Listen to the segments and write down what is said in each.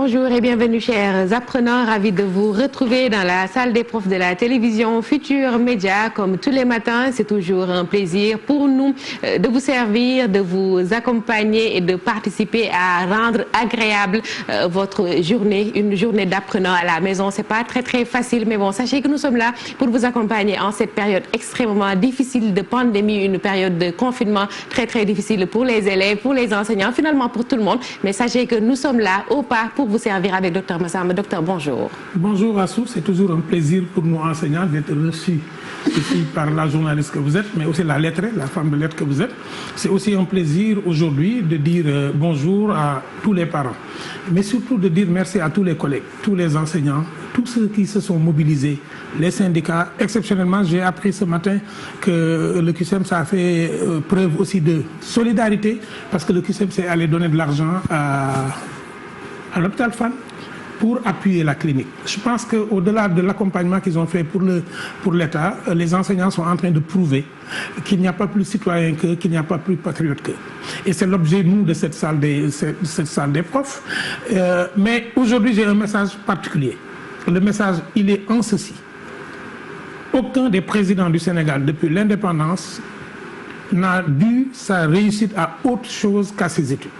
Bonjour et bienvenue chers apprenants, ravis de vous retrouver dans la salle des profs de la télévision Futur Média. Comme tous les matins, c'est toujours un plaisir pour nous de vous servir, de vous accompagner et de participer à rendre agréable votre journée, une journée d'apprenants à la maison. C'est pas très facile, mais bon, sachez que nous sommes là pour vous accompagner en cette période extrêmement difficile de pandémie, une période de confinement très difficile pour les élèves, pour les enseignants, finalement pour tout le monde. Mais sachez que nous sommes là au pas pour vous servir avec Dr Massamba. Docteur, bonjour. Bonjour Assou, c'est toujours un plaisir pour nous enseignants d'être reçus ici par la journaliste que vous êtes, mais aussi la lettrée, la femme de lettres que vous êtes. C'est aussi un plaisir aujourd'hui de dire bonjour à tous les parents, mais surtout de dire merci à tous les collègues, tous les enseignants, tous ceux qui se sont mobilisés, les syndicats. Exceptionnellement, j'ai appris ce matin que le QCM ça a fait preuve aussi de solidarité parce que le QCM s'est allé donner de l'argent à l'hôpital Fann pour appuyer la clinique. Je pense qu'au-delà de l'accompagnement qu'ils ont fait pour l'État, les enseignants sont en train de prouver qu'il n'y a pas plus citoyen qu'eux, qu'il n'y a pas plus patriote qu'eux. Et c'est l'objet, nous, de cette salle des profs. Mais aujourd'hui, j'ai un message particulier. Le message, il est en ceci. Aucun des présidents du Sénégal, depuis l'indépendance, n'a dû sa réussite à autre chose qu'à ses études.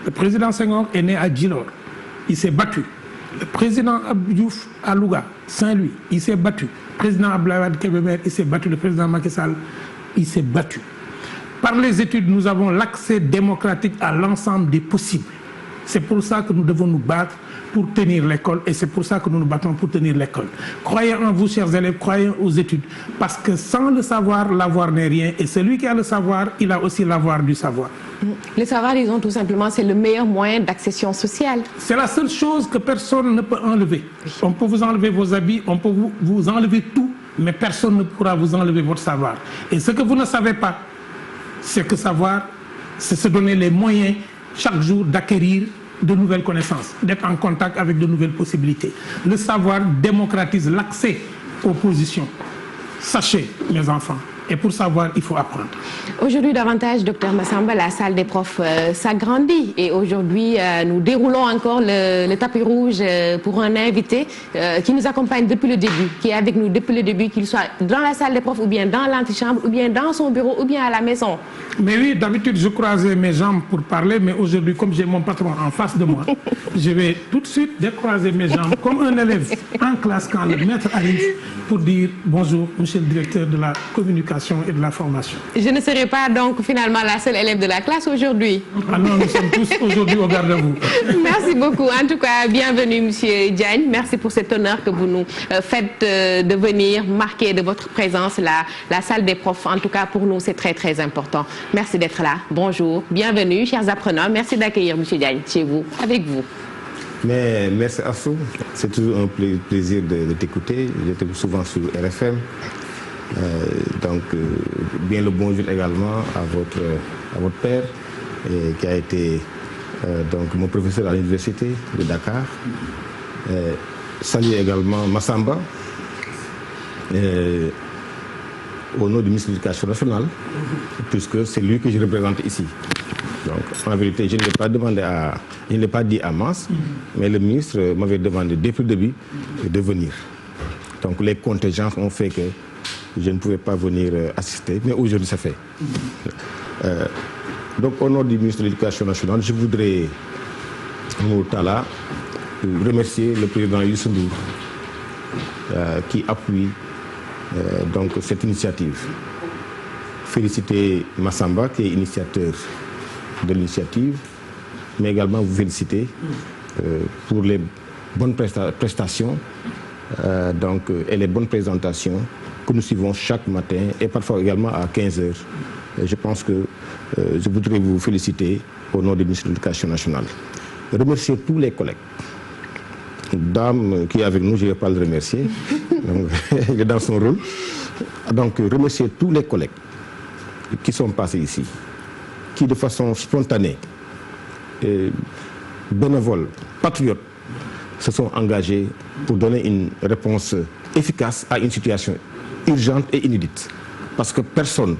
Le président Senghor est né à Djilor. Il s'est battu. Le président Abdou Diouf à Louga, Saint-Louis, il s'est battu. Le président Abdoulaye Wade Kébémer, il s'est battu. Le président Macky Sall, il s'est battu. Par les études, nous avons l'accès démocratique à l'ensemble des possibles. C'est pour ça que nous devons nous battre pour tenir l'école et c'est pour ça que nous nous battons pour tenir l'école. Croyez en vous, chers élèves, croyez aux études. Parce que sans le savoir, l'avoir n'est rien. Et celui qui a le savoir, il a aussi l'avoir du savoir. Le savoir, disons tout simplement, c'est le meilleur moyen d'accession sociale. C'est la seule chose que personne ne peut enlever. On peut vous enlever vos habits, on peut vous enlever tout, mais personne ne pourra vous enlever votre savoir. Et ce que vous ne savez pas, c'est que savoir, c'est se donner les moyens chaque jour d'acquérir de nouvelles connaissances, d'être en contact avec de nouvelles possibilités. Le savoir démocratise l'accès aux positions. Sachez, mes enfants, et pour savoir, il faut apprendre. Aujourd'hui, davantage, Dr Massamba, la salle des profs s'agrandit. Et aujourd'hui, nous déroulons encore le tapis rouge pour un invité qui nous accompagne depuis le début, qui est avec nous depuis le début, qu'il soit dans la salle des profs, ou bien dans l'antichambre, ou bien dans son bureau, ou bien à la maison. Mais oui, d'habitude, je croisais mes jambes pour parler, mais aujourd'hui, comme j'ai mon patron en face de moi, je vais tout de suite décroiser mes jambes, comme un élève en classe quand le maître arrive, pour dire bonjour, monsieur le directeur de la communication et de la formation. Je ne serai pas donc finalement la seule élève de la classe aujourd'hui. Ah non, nous sommes tous aujourd'hui au garde à vous. Merci beaucoup. En tout cas, bienvenue monsieur Diagne. Merci pour cet honneur que vous nous faites de venir marquer de votre présence la salle des profs. En tout cas, pour nous, c'est très important. Merci d'être là. Bonjour, bienvenue, chers apprenants. Merci d'accueillir monsieur Diagne chez vous, avec vous. Mais merci Assou, c'est toujours un plaisir de t'écouter. J'étais souvent sur RFM. Donc, bien le bonjour également à votre père, qui a été donc mon professeur à l'université de Dakar. Saluer également Massamba, au nom du ministre de l'Éducation nationale, puisque c'est lui que je représente ici. Donc, en vérité, je ne l'ai pas demandé je ne l'ai pas dit à Masse, mais le ministre m'avait demandé depuis le début de venir. Donc, les contingences ont fait que je ne pouvais pas venir assister, mais aujourd'hui, ça fait. Donc, au nom du ministre de l'Éducation nationale, je voudrais, Moutala, remercier le président Youssou Ndour qui appuie donc, cette initiative. Féliciter Massamba, qui est initiateur de l'initiative, mais également vous féliciter pour les bonnes prestations et les bonnes présentations que nous suivons chaque matin et parfois également à 15 h. Je pense que je voudrais vous féliciter au nom du ministre de l'Éducation nationale. Remercier tous les collègues. Dame qui est avec nous, je ne vais pas le remercier, donc, il est dans son rôle. Donc remercier tous les collègues qui sont passés ici, qui de façon spontanée, bénévole, patriote, se sont engagés pour donner une réponse efficace à une situation urgente et inédite. Parce que personne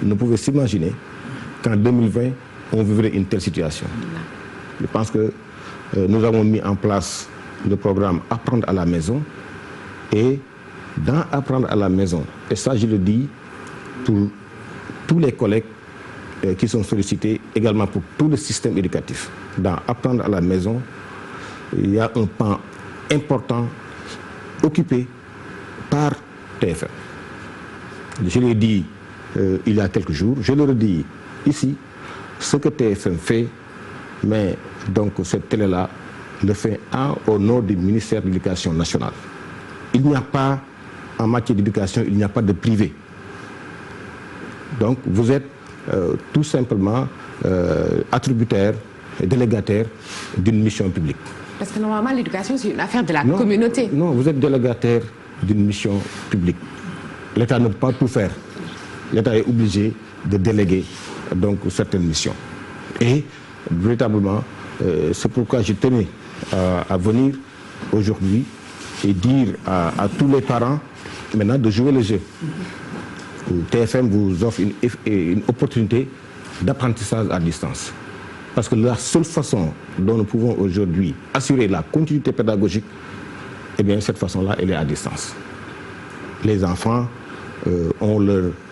ne pouvait s'imaginer qu'en 2020, on vivrait une telle situation. Je pense que nous avons mis en place le programme Apprendre à la maison. Et dans Apprendre à la maison, et ça je le dis pour tous les collègues qui sont sollicités, également pour tout le système éducatif. Dans Apprendre à la maison, il y a un pan important occupé par TFM. Je l'ai dit il y a quelques jours, je le redis ici, ce que TFM fait, mais donc cette télé-là le fait au nom du ministère de l'Éducation nationale. Il n'y a pas, en matière d'éducation, il n'y a pas de privé. Donc vous êtes tout simplement attributaire, délégataire d'une mission publique. Parce que normalement, l'éducation, c'est une affaire de la communauté. Non, vous êtes délégataire d'une mission publique. L'État ne peut pas tout faire. L'État est obligé de déléguer donc certaines missions. Et véritablement, c'est pourquoi je tenais à venir aujourd'hui et dire à tous les parents maintenant de jouer le jeu. TFM vous offre une opportunité d'apprentissage à distance. Parce que la seule façon dont nous pouvons aujourd'hui assurer la continuité pédagogique, eh bien cette façon-là, elle est à distance. Les enfants,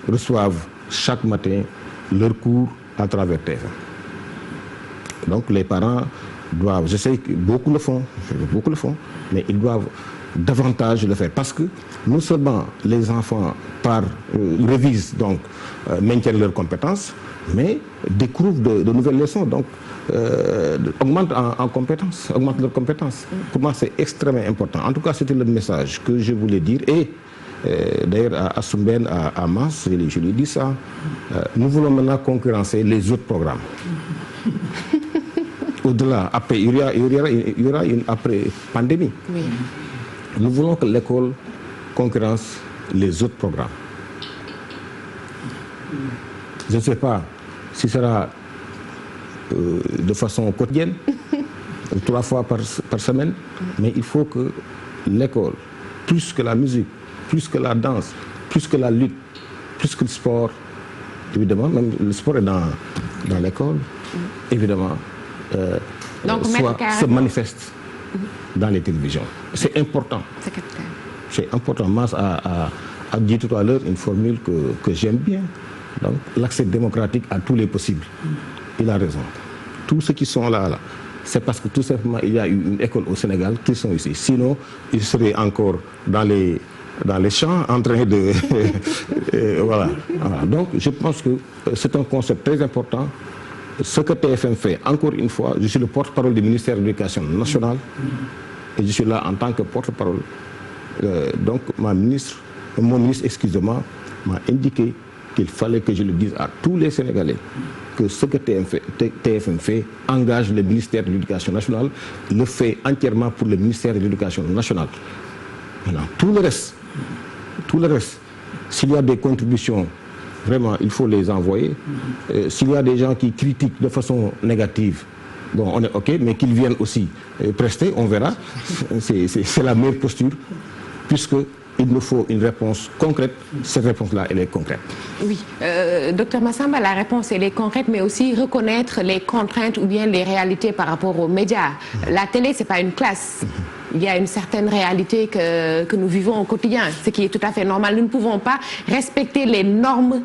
reçoivent chaque matin leurs cours à travers TFM. Donc les parents doivent, je sais que beaucoup le font, mais ils doivent davantage le faire. Parce que non seulement les enfants révisent, donc maintiennent leurs compétences, mais découvrent de nouvelles leçons, donc augmentent en compétences, augmentent leurs compétences. Pour moi, c'est extrêmement important. En tout cas, c'était le message que je voulais dire. Et d'ailleurs, à Soumbène, à Mas, je lui ai dit ça, nous voulons maintenant concurrencer les autres programmes. Au-delà, après, il y aura une après-pandémie. Oui. Nous voulons que l'école concurrence les autres programmes. Je ne sais pas si ce sera de façon quotidienne, 3 fois par semaine, mais il faut que l'école, plus que la musique, plus que la danse, plus que la lutte, plus que le sport, évidemment, même le sport est dans l'école, évidemment, se manifeste dans les télévisions. C'est important. C'est important. Mas a dit tout à l'heure une formule que j'aime bien. Donc, l'accès démocratique à tous les possibles. Il a raison. Tous ceux qui sont là, c'est parce que tout simplement il y a eu une école au Sénégal qui sont ici. Sinon, ils seraient encore dans les champs en train de... voilà. Donc, je pense que c'est un concept très important. Ce que TFM fait, encore une fois, je suis le porte-parole du ministère de l'Éducation nationale et je suis là en tant que porte-parole. Donc, mon ministre, excusez-moi, m'a indiqué qu'il fallait que je le dise à tous les Sénégalais que ce que TFM fait engage le ministère de l'Éducation nationale, le fait entièrement pour le ministère de l'Éducation nationale. Maintenant, tout le reste, s'il y a des contributions, vraiment, il faut les envoyer. S'il y a des gens qui critiquent de façon négative, bon, on est OK, mais qu'ils viennent aussi prester, on verra. C'est la meilleure posture, puisque il nous faut une réponse concrète. Cette réponse-là, elle est concrète. Oui. Docteur Massamba, la réponse, elle est concrète, mais aussi reconnaître les contraintes ou bien les réalités par rapport aux médias. La télé, ce n'est pas une classe. Il y a une certaine réalité que nous vivons au quotidien, ce qui est tout à fait normal. Nous ne pouvons pas respecter les normes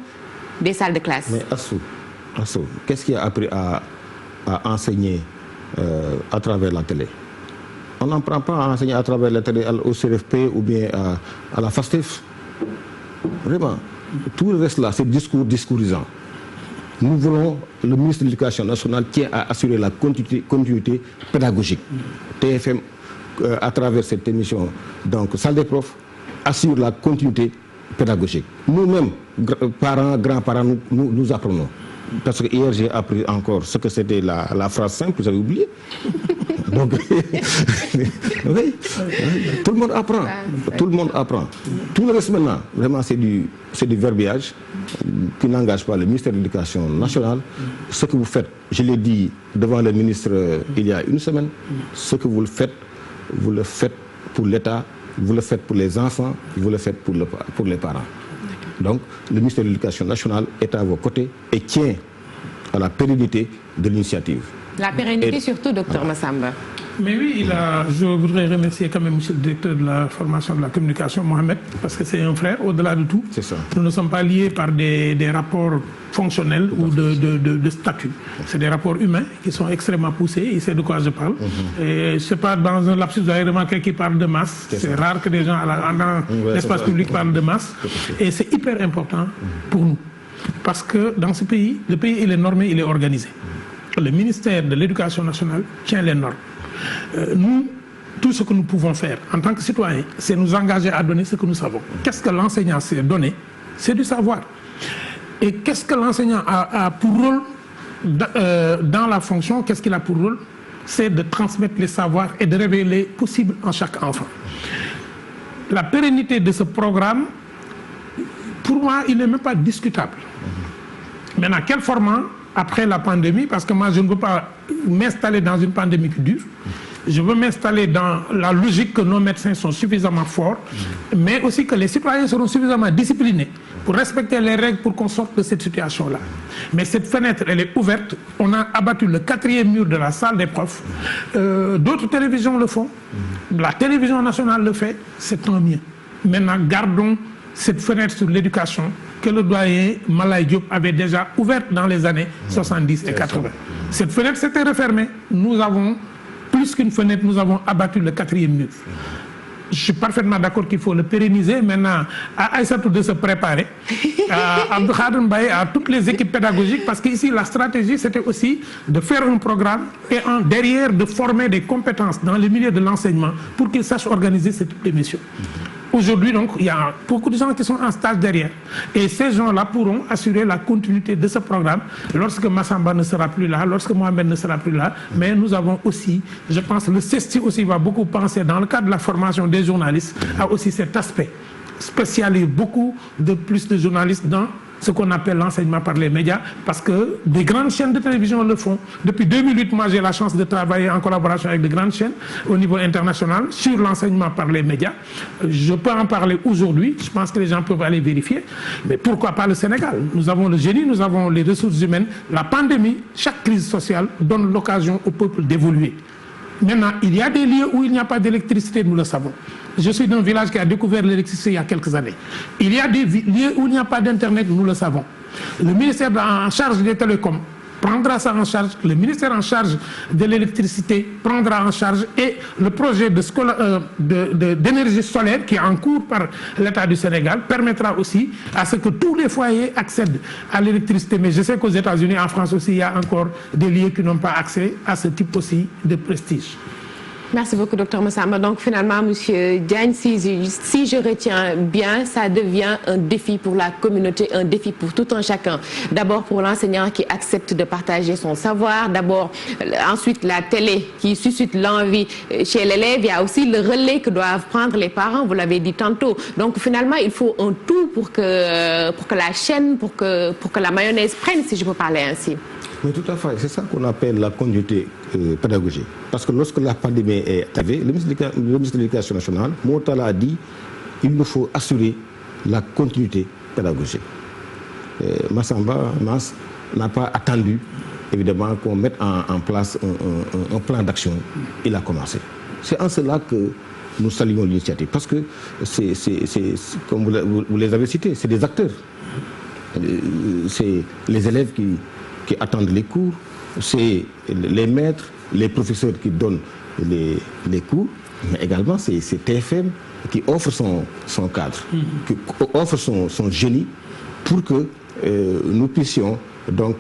des salles de classe. Mais Assou, qu'est-ce qu'il y a appris à enseigner à travers la télé? On n'en prend pas à enseigner à travers la télé au CRFP ou bien à la FASTEF. Vraiment, tout le reste là, c'est discoursant. Nous voulons, le ministre de l'Éducation nationale tient à assurer la continuité pédagogique. TFM, à travers cette émission, donc salle des profs, assure la continuité pédagogique. Nous-mêmes, parents, grands-parents, nous apprenons. Parce que hier, j'ai appris encore ce que c'était la phrase simple, j'avais oublié. Donc, oui, tout le monde apprend. Tout le monde apprend. Tout le reste maintenant, vraiment, c'est du verbiage qui n'engage pas le ministère de l'Éducation nationale. Ce que vous faites, je l'ai dit devant le ministre il y a une semaine, ce que vous le faites pour l'État, vous le faites pour les enfants, vous le faites pour les parents. Donc, le ministère de l'Éducation nationale est à vos côtés et tient à la pérennité de l'initiative. La pérennité surtout, docteur Massamba. Mais oui, je voudrais remercier quand même monsieur le directeur de la formation de la communication, Mohamed, parce que c'est un frère, au-delà de tout. C'est ça. Nous ne sommes pas liés par des rapports fonctionnels ou de statut. C'est des rapports humains qui sont extrêmement poussés, il sait de quoi je parle. Et c'est pas dans un lapsus, vous avez remarqué qui parle de masse. C'est rare que des gens dans l'espace public parlent de masse. Et c'est hyper important pour nous. Parce que dans ce pays, le pays il est normé, il est organisé. Le ministère de l'Éducation nationale tient les normes. Nous, tout ce que nous pouvons faire en tant que citoyens, c'est nous engager à donner ce que nous savons. Qu'est-ce que l'enseignant sait donner? C'est du savoir. Et qu'est-ce que l'enseignant a pour rôle dans la fonction? Qu'est-ce qu'il a pour rôle? C'est de transmettre les savoirs et de révéler les possibles en chaque enfant. La pérennité de ce programme, pour moi, il n'est même pas discutable. Maintenant, quel format après la pandémie? Parce que moi, je ne veux pas m'installer dans une pandémie qui dure. Je veux m'installer dans la logique que nos médecins sont suffisamment forts, mais aussi que les citoyens seront suffisamment disciplinés pour respecter les règles pour qu'on sorte de cette situation-là. Mais cette fenêtre, elle est ouverte. On a abattu le 4e mur de la salle des profs. D'autres télévisions le font. La télévision nationale le fait. C'est tant mieux. Maintenant, gardons cette fenêtre sur l'éducation que le doyen Malaye Diop avait déjà ouverte dans les années 70 et 80. Cette fenêtre s'était refermée. Nous avons, plus qu'une fenêtre, nous avons abattu le 4e mur. Je suis parfaitement d'accord qu'il faut le pérenniser. Maintenant, à Aïssatou de se préparer, à Abdou Khadr Mbaye, à toutes les équipes pédagogiques, parce qu'ici, la stratégie, c'était aussi de faire un programme et derrière, de former des compétences dans le milieu de l'enseignement pour qu'ils sachent organiser ce type d'émission. Aujourd'hui, donc, il y a beaucoup de gens qui sont en stage derrière. Et ces gens-là pourront assurer la continuité de ce programme lorsque Massamba ne sera plus là, lorsque Mohamed ne sera plus là. Mais nous avons aussi, je pense, le CESTI aussi va beaucoup penser, dans le cadre de la formation des journalistes, à aussi cet aspect. Spécialiser beaucoup de plus de journalistes dans ce qu'on appelle l'enseignement par les médias, parce que des grandes chaînes de télévision le font. Depuis 2008, moi j'ai la chance de travailler en collaboration avec de grandes chaînes au niveau international sur l'enseignement par les médias. Je peux en parler aujourd'hui, je pense que les gens peuvent aller vérifier, mais pourquoi pas le Sénégal? Nous avons le génie, nous avons les ressources humaines. La pandémie, chaque crise sociale donne l'occasion au peuple d'évoluer. Maintenant, il y a des lieux où il n'y a pas d'électricité, nous le savons. Je suis d'un village qui a découvert l'électricité il y a quelques années. Il y a des lieux où il n'y a pas d'Internet, nous le savons. Le ministère en charge des télécoms prendra ça en charge, le ministère en charge de l'électricité prendra en charge, et le projet d'énergie solaire qui est en cours par l'État du Sénégal permettra aussi à ce que tous les foyers accèdent à l'électricité. Mais je sais qu'aux États-Unis, en France aussi, il y a encore des lieux qui n'ont pas accès à ce type aussi de prestige. Merci beaucoup, docteur Massamba. Donc finalement, monsieur Diagne, si je retiens bien, ça devient un défi pour la communauté, un défi pour tout un chacun. D'abord pour l'enseignant qui accepte de partager son savoir. D'abord, ensuite la télé qui suscite l'envie chez l'élève. Il y a aussi le relais que doivent prendre les parents, vous l'avez dit tantôt. Donc finalement, il faut un tout pour que la chaîne, pour que la mayonnaise prenne, si je peux parler ainsi. Mais tout à fait, c'est ça qu'on appelle la continuité pédagogique. Parce que lorsque la pandémie est arrivée, le ministre de l'Éducation nationale, Moutala, a dit qu'il nous faut assurer la continuité pédagogique. Massamba n'a pas attendu, évidemment, qu'on mette en place un plan d'action. Il a commencé. C'est en cela que nous saluons l'initiative. Parce que, comme vous les avez cités, c'est des acteurs. C'est les élèves qui attendent les cours, c'est les maîtres, les professeurs qui donnent les cours, mais également c'est TFM qui offre son cadre, qui offre son génie pour que nous puissions donc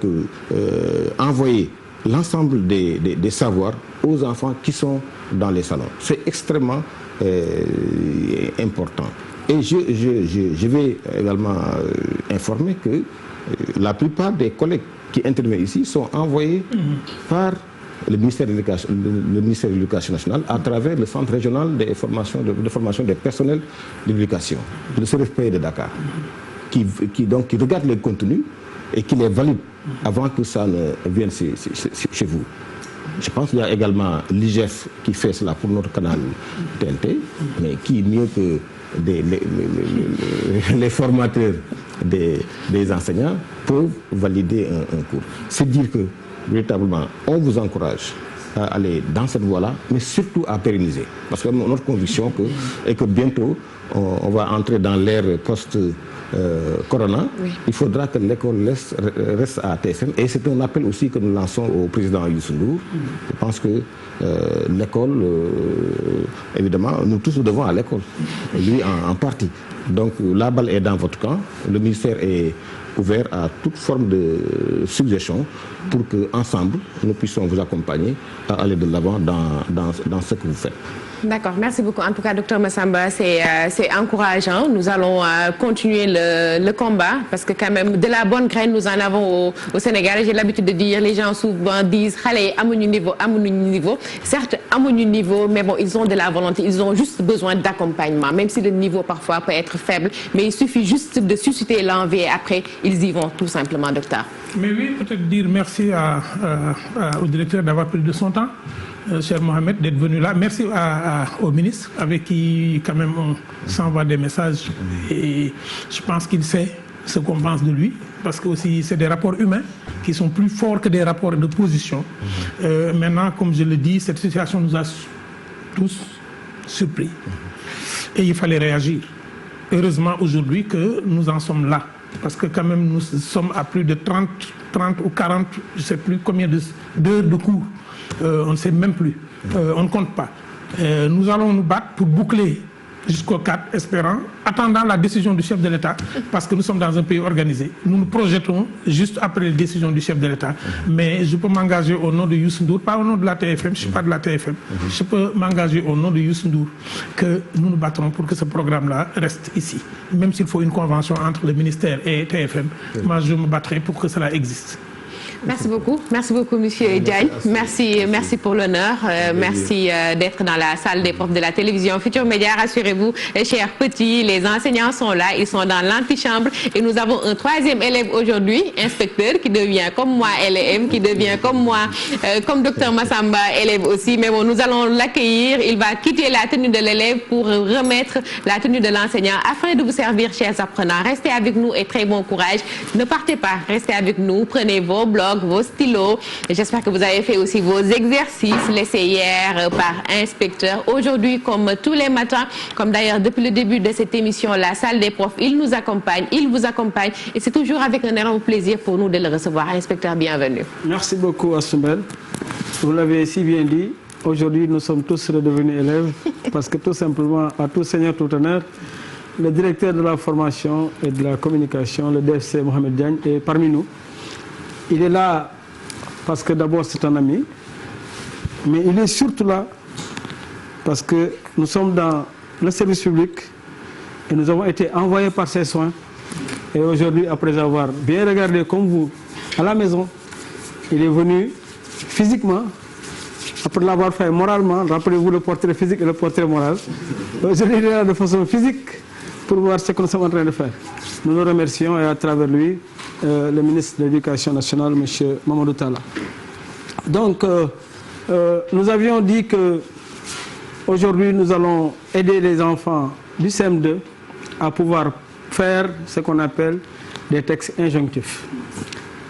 envoyer l'ensemble des savoirs aux enfants qui sont dans les salons. C'est extrêmement important. Et je vais également informer que la plupart des collègues qui interviennent ici sont envoyés par le ministère de l'Éducation nationale à travers le centre régional de formation des personnels de l'éducation, le CRFPE de Dakar, qui regarde les contenus et qui les valide avant que ça ne vienne chez vous. Je pense qu'il y a également l'IGF qui fait cela pour notre canal TNT, mais qui mieux que les formateurs des enseignants peuvent valider un cours. C'est dire que véritablement, on vous encourage à aller dans cette voie-là, mais surtout à pérenniser. Parce que notre conviction est que bientôt, on va entrer dans l'ère post-corona. Oui. Il faudra que l'école reste à TFM. Et c'est un appel aussi que nous lançons au président Youssou Ndour. Je pense que l'école, évidemment, nous tous nous devons à l'école, lui en partie. Donc la balle est dans votre camp. Le ministère est ouvert à toute forme de suggestion pour qu'ensemble, nous puissions vous accompagner à aller de l'avant dans ce que vous faites. D'accord, merci beaucoup. En tout cas, Dr Massamba, c'est encourageant. Nous allons continuer le combat parce que quand même, de la bonne graine, nous en avons au Sénégal. J'ai l'habitude de dire, les gens souvent disent, allez, à mon niveau. Certes, à mon niveau, mais bon, ils ont de la volonté. Ils ont juste besoin d'accompagnement, même si le niveau parfois peut être faible. Mais il suffit juste de susciter l'envie et après, ils y vont tout simplement, docteur. Mais oui, peut-être dire merci au directeur d'avoir pris de son temps. Cher Mohamed, d'être venu là. Merci au ministre avec qui quand même on s'envoie des messages et je pense qu'il sait ce qu'on pense de lui parce que aussi c'est des rapports humains qui sont plus forts que des rapports de position. Maintenant, comme je le dis, cette situation nous a tous surpris et il fallait réagir. Heureusement aujourd'hui que nous en sommes là parce que quand même nous sommes à plus de 30 ou 40, je ne sais plus combien d'heures de cours. On ne sait même plus, on ne compte pas. Nous allons nous battre pour boucler jusqu'au 4, espérant, attendant la décision du chef de l'État, parce que nous sommes dans un pays organisé. Nous nous projetons juste après la décision du chef de l'État. Mais je peux m'engager au nom de Youssou Ndour, pas au nom de la TFM, je ne suis pas de la TFM. Je peux m'engager au nom de Youssou Ndour que nous nous battrons pour que ce programme-là reste ici. Même s'il faut une convention entre le ministère et TFM, moi je me battrai pour que cela existe. Merci beaucoup, Monsieur Diagne. Merci pour l'honneur. Merci d'être dans la salle des profs de la télévision Futur Média. Rassurez-vous, chers petits, les enseignants sont là, ils sont dans l'antichambre et nous avons un troisième élève aujourd'hui, inspecteur, qui devient comme moi LM, qui devient comme moi, comme Dr Massamba, élève aussi. Mais bon, nous allons l'accueillir. Il va quitter la tenue de l'élève pour remettre la tenue de l'enseignant afin de vous servir, chers apprenants. Restez avec nous et très bon courage. Ne partez pas, restez avec nous, prenez vos blocs, vos stylos. J'espère que vous avez fait aussi vos exercices laissés hier par inspecteur. Aujourd'hui, comme tous les matins, comme d'ailleurs depuis le début de cette émission, la salle des profs, il nous accompagne, il vous accompagne et c'est toujours avec un énorme plaisir pour nous de le recevoir. Inspecteur, bienvenue. Merci beaucoup, Assoumel. Vous l'avez si bien dit, aujourd'hui nous sommes tous redevenus élèves parce que tout simplement, à tout seigneur, tout honneur, le directeur de la formation et de la communication, le DFC Mohamed Diagne, est parmi nous. Il est là parce que d'abord c'est un ami, mais il est surtout là parce que nous sommes dans le service public et nous avons été envoyés par ses soins. Et aujourd'hui, après avoir bien regardé comme vous à la maison, il est venu physiquement, après l'avoir fait moralement, rappelez-vous le portrait physique et le portrait moral. Aujourd'hui, il est là de façon physique pour voir ce que nous sommes en train de faire. Nous le remercions et à travers lui, le ministre de l'Éducation nationale, M. Mamadou Talla. Donc, nous avions dit que aujourd'hui nous allons aider les enfants du CM2 à pouvoir faire ce qu'on appelle des textes injonctifs.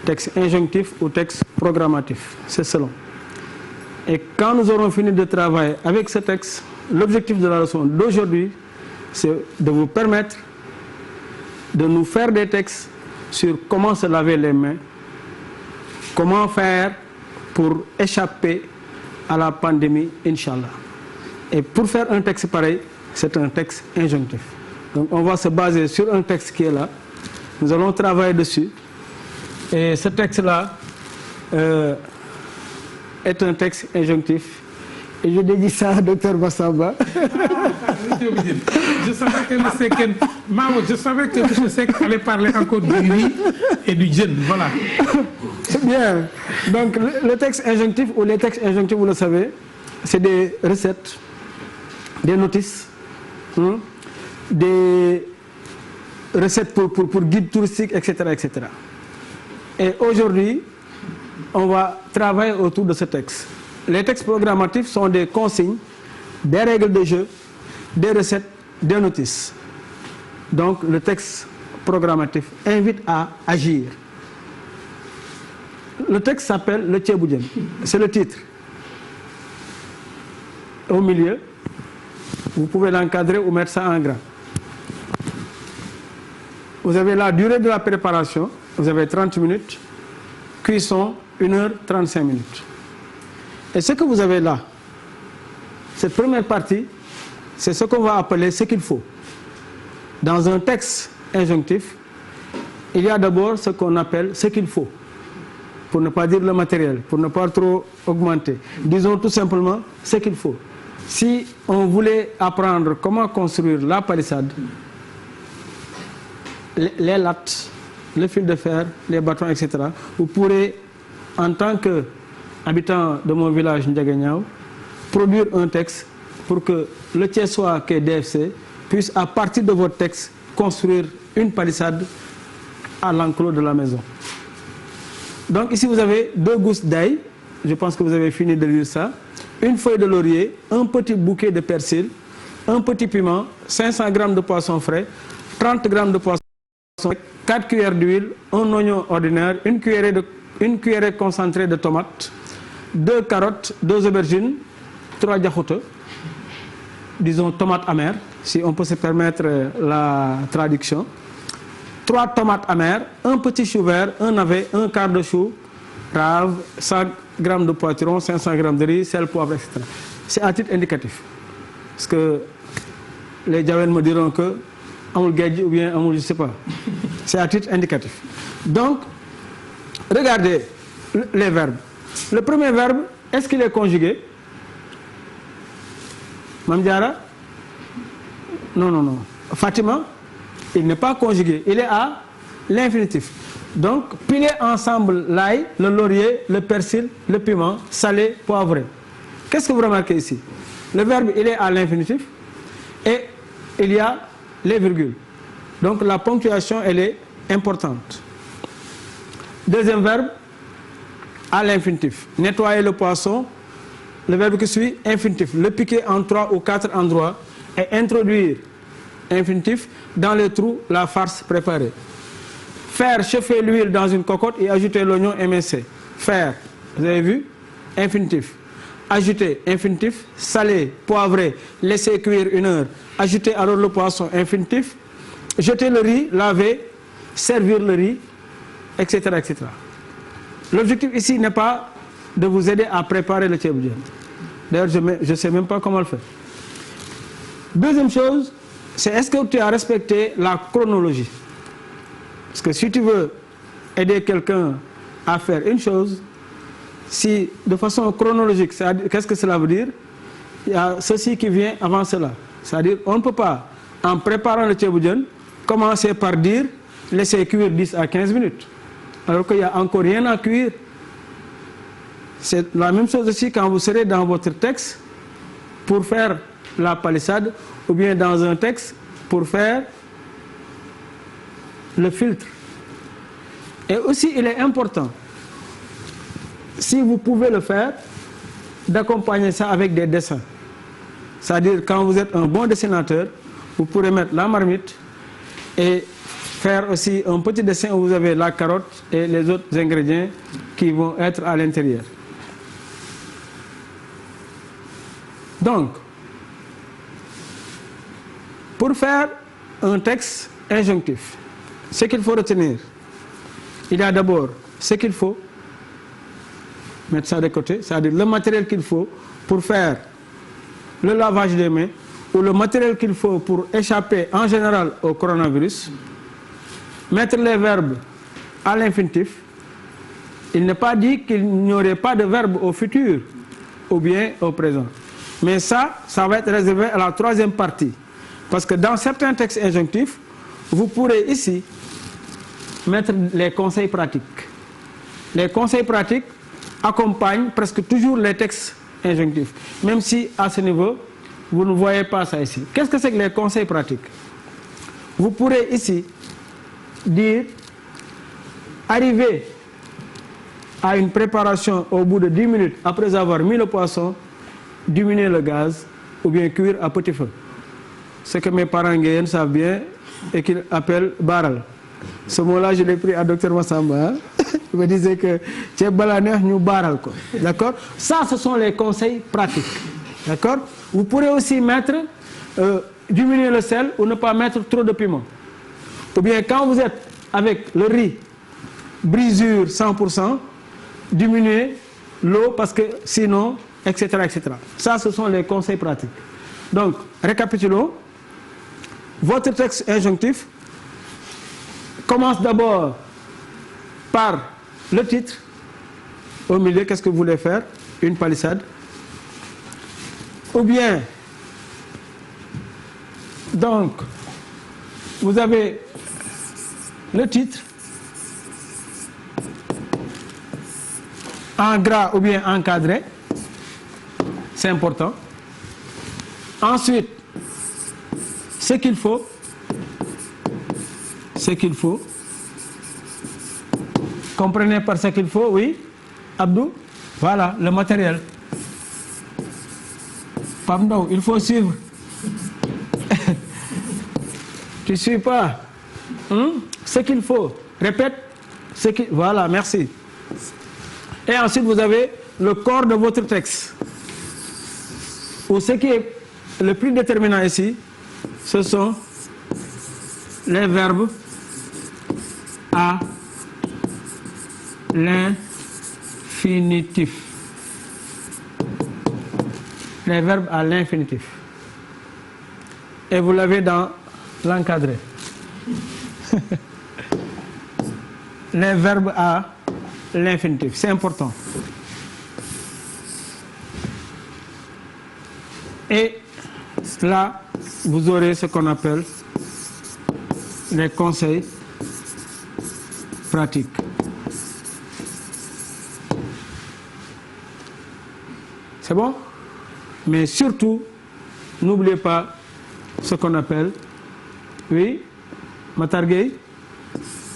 Textes injonctifs ou textes programmatifs, c'est selon. Et quand nous aurons fini de travailler avec ce texte, l'objectif de la leçon d'aujourd'hui, c'est de vous permettre de nous faire des textes sur comment se laver les mains, comment faire pour échapper à la pandémie, Inch'Allah. Et pour faire un texte pareil, c'est un texte injonctif. Donc on va se baser sur un texte qui est là. Nous allons travailler dessus. Et ce texte-là est un texte injonctif. Et je dédie ça à Dr Massamba. Je savais que M. Seck allait parler encore du riz et du djinn. Voilà. C'est bien. Donc le texte injonctif ou les textes injonctifs, vous le savez, c'est des recettes, des notices, des recettes pour guides touristiques, etc., etc. Et aujourd'hui, on va travailler autour de ce texte. Les textes programmatifs sont des consignes, des règles de jeu, des recettes, des notices. Donc le texte programmatif invite à agir. Le texte s'appelle le Tchéboudian. C'est le titre. Au milieu, vous pouvez l'encadrer ou mettre ça en gras. Vous avez la durée de la préparation, vous avez 30 minutes, cuisson 1h35 minutes. Et ce que vous avez là, cette première partie, c'est ce qu'on va appeler ce qu'il faut. Dans un texte injonctif, il y a d'abord ce qu'on appelle ce qu'il faut, pour ne pas dire le matériel, pour ne pas trop augmenter. Disons tout simplement ce qu'il faut. Si on voulait apprendre comment construire la palissade, les lattes, le fil de fer, les bâtons, etc., vous pourrez, en tant qu'habitant de mon village Ndiaganiao, produire un texte pour que le Thiessois qui est DFC puisse, à partir de votre texte, construire une palissade à l'enclos de la maison. Donc ici, vous avez 2 gousses d'ail, je pense que vous avez fini de lire ça, une feuille de laurier, un petit bouquet de persil, un petit piment, 500 g de poisson frais, 30 g de poisson, 4 cuillères d'huile, un oignon ordinaire, une cuillerée concentrée de tomates, 2 carottes, 2 aubergines, 3 diakhouta, disons tomates amères, si on peut se permettre la traduction, 3 tomates amères, un petit chou vert, un navet, un quart de chou, rave, 100 g de poivron, 500 g de riz, sel, poivre, etc. C'est à titre indicatif. Parce que les Djawen me diront que amul gadji ou bien amul, je ne sais pas. C'est à titre indicatif. Donc, regardez les verbes. Le premier verbe, est-ce qu'il est conjugué? Mamdiara? Non, non, non. Fatima, il n'est pas conjugué. Il est à l'infinitif. Donc, piler ensemble l'ail, le laurier, le persil, le piment, salé, poivré. Qu'est-ce que vous remarquez ici? Le verbe, il est à l'infinitif et il y a les virgules. Donc, la ponctuation, elle est importante. Deuxième verbe, à l'infinitif. Nettoyer le poisson. Le verbe qui suit, infinitif. Le piquer en 3 ou 4 endroits et introduire, infinitif, dans les trous, la farce préparée. Faire chauffer l'huile dans une cocotte et ajouter l'oignon émincé. Faire, vous avez vu, infinitif. Ajouter, infinitif. Saler, poivrer, laisser cuire 1 heure. Ajouter alors le poisson, infinitif. Jeter le riz, laver, servir le riz, etc. etc. L'objectif ici n'est pas de vous aider à préparer le tchéboudian. D'ailleurs, je ne sais même pas comment le faire. Deuxième chose, c'est est-ce que tu as respecté la chronologie? Parce que si tu veux aider quelqu'un à faire une chose, si de façon chronologique, qu'est-ce que cela veut dire? Il y a ceci qui vient avant cela. C'est-à-dire on ne peut pas, en préparant le tchéboudian, commencer par dire laisser cuire 10 à 15 minutes. Alors qu'il n'y a encore rien à cuire. C'est la même chose aussi quand vous serez dans votre texte pour faire la palissade ou bien dans un texte pour faire le filtre. Et aussi, il est important, si vous pouvez le faire, d'accompagner ça avec des dessins. C'est-à-dire, quand vous êtes un bon dessinateur, vous pourrez mettre la marmite et faire aussi un petit dessin où vous avez la carotte et les autres ingrédients qui vont être à l'intérieur. Donc, pour faire un texte injonctif, ce qu'il faut retenir, il y a d'abord ce qu'il faut, mettre ça de côté, c'est-à-dire le matériel qu'il faut pour faire le lavage des mains ou le matériel qu'il faut pour échapper en général au coronavirus, mettre les verbes à l'infinitif. Il n'est pas dit qu'il n'y aurait pas de verbe au futur ou bien au présent. Mais ça va être réservé à la troisième partie. Parce que dans certains textes injonctifs, vous pourrez ici mettre les conseils pratiques. Les conseils pratiques accompagnent presque toujours les textes injonctifs. Même si à ce niveau, vous ne voyez pas ça ici. Qu'est-ce que c'est que les conseils pratiques? Vous pourrez ici dire, arriver à une préparation au bout de 10 minutes après avoir mis le poisson, diminuer le gaz ou bien cuire à petit feu. Ce que mes parents guéens savent bien et qu'ils appellent baral. Ce mot-là, je l'ai pris à Dr Massamba. Vous me disiez que c'est balaner, nous baral. D'accord? Ça, ce sont les conseils pratiques. D'accord? Vous pourrez aussi mettre, diminuer le sel ou ne pas mettre trop de piment. Ou bien quand vous êtes avec le riz, brisure 100%, diminuez l'eau parce que sinon, etc., etc. Ça, ce sont les conseils pratiques. Donc, récapitulons. Votre texte injonctif commence d'abord par le titre. Au milieu, qu'est-ce que vous voulez faire? Une palissade. Ou bien, donc, vous avez le titre en gras ou bien encadré. C'est important. Ensuite, ce qu'il faut. Comprenez par ce qu'il faut, oui, Abdou? Voilà, le matériel. Pardon, il faut suivre. Tu ne suis pas. Ce qu'il faut. Répète. Voilà, merci. Et ensuite, vous avez le corps de votre texte. Ou ce qui est le plus déterminant ici, ce sont les verbes à l'infinitif. Les verbes à l'infinitif. Et vous l'avez dans l'encadré. Les verbes à l'infinitif, c'est important. Et là, vous aurez ce qu'on appelle les conseils pratiques. C'est bon? Mais surtout, n'oubliez pas ce qu'on appelle, oui, Matarguey,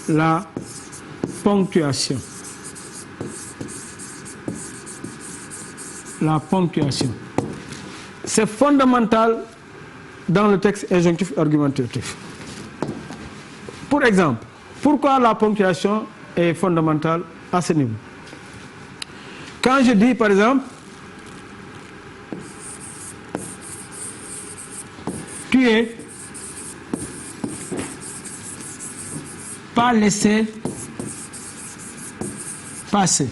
la ponctuation. La ponctuation. C'est fondamental dans le texte injonctif argumentatif. Pour exemple, pourquoi la ponctuation est fondamentale à ce niveau? Quand je dis, par exemple, tu es pas laissé passer.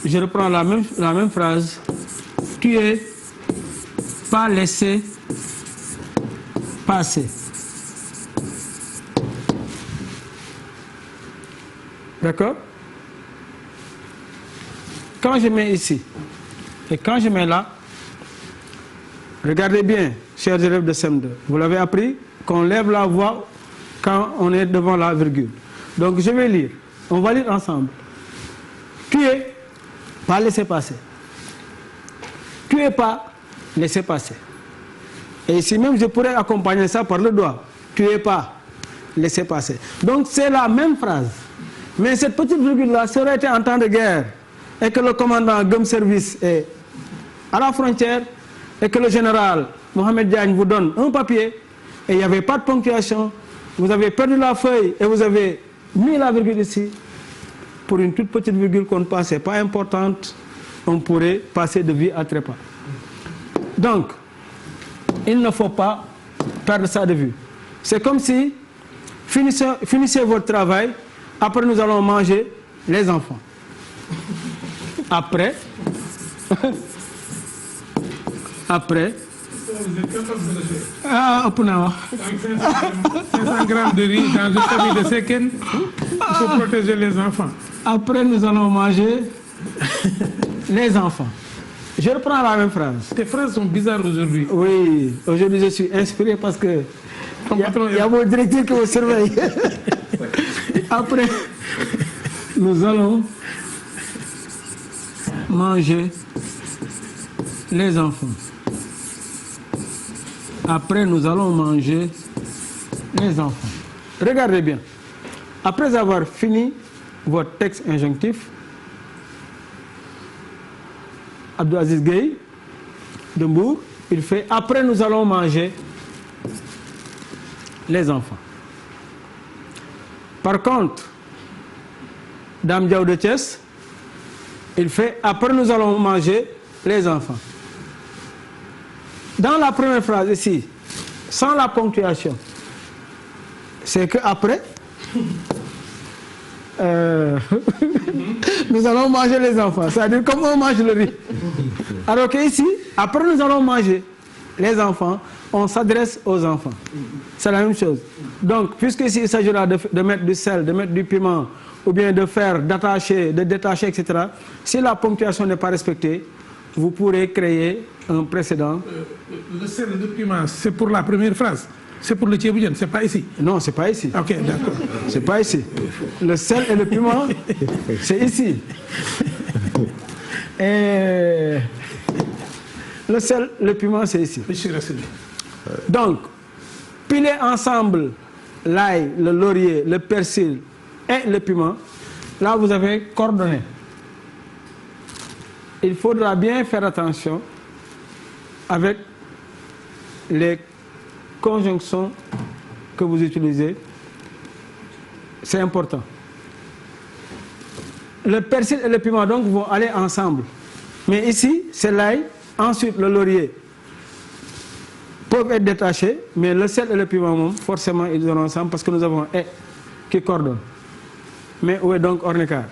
Je reprends la même phrase. Tu es pas laissé passer. D'accord? Quand je mets ici et quand je mets là, regardez bien, chers élèves de CM2, vous l'avez appris qu'on lève la voix quand on est devant la virgule. Donc je vais lire. On va lire ensemble. Tu es pas laissé passer. Tu es pas laissé passer. Et ici même, je pourrais accompagner ça par le doigt. Tu es pas laissé passer. Donc c'est la même phrase. Mais cette petite virgule-là, ça aurait été en temps de guerre et que le commandant Gum Service est à la frontière et que le général Mohamed Diagne vous donne un papier et il n'y avait pas de ponctuation, vous avez perdu la feuille et vous avez mis la virgule ici, pour une toute petite virgule qu'on ne passait pas importante, on pourrait passer de vie à trépas. Donc, il ne faut pas perdre ça de vue. C'est comme si, finissez votre travail, après nous allons manger les enfants. Après, Ah, 500 grammes de riz dans une famille de Seken, il faut protéger les enfants. Après, nous allons manger les enfants. Je reprends la même phrase. Tes phrases sont bizarres aujourd'hui. Oui, aujourd'hui je suis inspiré parce que il y a mon directeur qui me surveille. Après, nous allons manger les enfants. Après, nous allons manger les enfants. Regardez bien. Après avoir fini votre texte injonctif, Abdou Aziz Gueye de Mbour, il fait « Après, nous allons manger les enfants ». Par contre, Dame Diaw de Thiès, il fait « Après nous allons manger les enfants ». Dans la première phrase ici, sans la ponctuation, c'est que après, nous allons manger les enfants. C'est-à-dire comme on mange le riz. Alors qu'ici, après nous allons manger les enfants, on s'adresse aux enfants. C'est la même chose. Donc, puisque ici il s'agira de mettre du sel, de mettre du piment, ou bien de faire, d'attacher, de détacher, etc., si la ponctuation n'est pas respectée, vous pourrez créer un précédent. Le sel, le piment, c'est pour la première phrase. C'est pour le tchéboudienne, c'est pas ici. Non, c'est pas ici. Ok, d'accord. C'est pas ici. Le sel et le piment, c'est ici. Et le sel, le piment, c'est ici. Donc, piler ensemble l'ail, le laurier, le persil et le piment, là vous avez coordonné. Il faudra bien faire attention avec les conjonctions que vous utilisez. C'est important. Le persil et le piment donc vont aller ensemble. Mais ici, c'est l'ail, ensuite le laurier peuvent être détachés, mais le sel et le piment, forcément, ils iront ensemble parce que nous avons un qui coordonne. Mais où est donc Ornécar?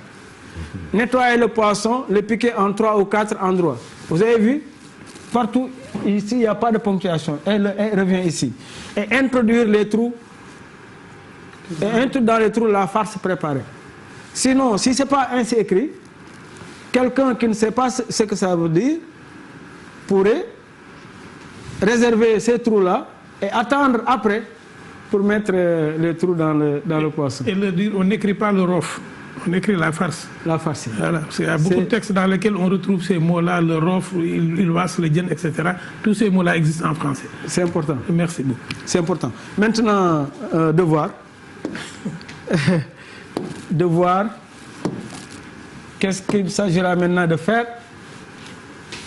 Nettoyer le poisson, le piquer en 3 ou 4 endroits. Vous avez vu? Partout, ici, il n'y a pas de ponctuation. Elle revient ici. Et introduire les trous. Et introduire dans les trous la farce préparée. Sinon, si ce n'est pas ainsi écrit, quelqu'un qui ne sait pas ce que ça veut dire pourrait réserver ces trous-là et attendre après pour mettre les trous dans le poisson. Et le dire, on n'écrit pas le rof, on écrit la farce. La farce. Voilà. Il y a beaucoup de textes dans lesquels on retrouve ces mots-là, le rof, il was, le djen, etc. Tous ces mots-là existent en français. C'est important. Merci beaucoup. C'est important. Maintenant, devoir. Devoir. Qu'est-ce qu'il s'agira maintenant de faire?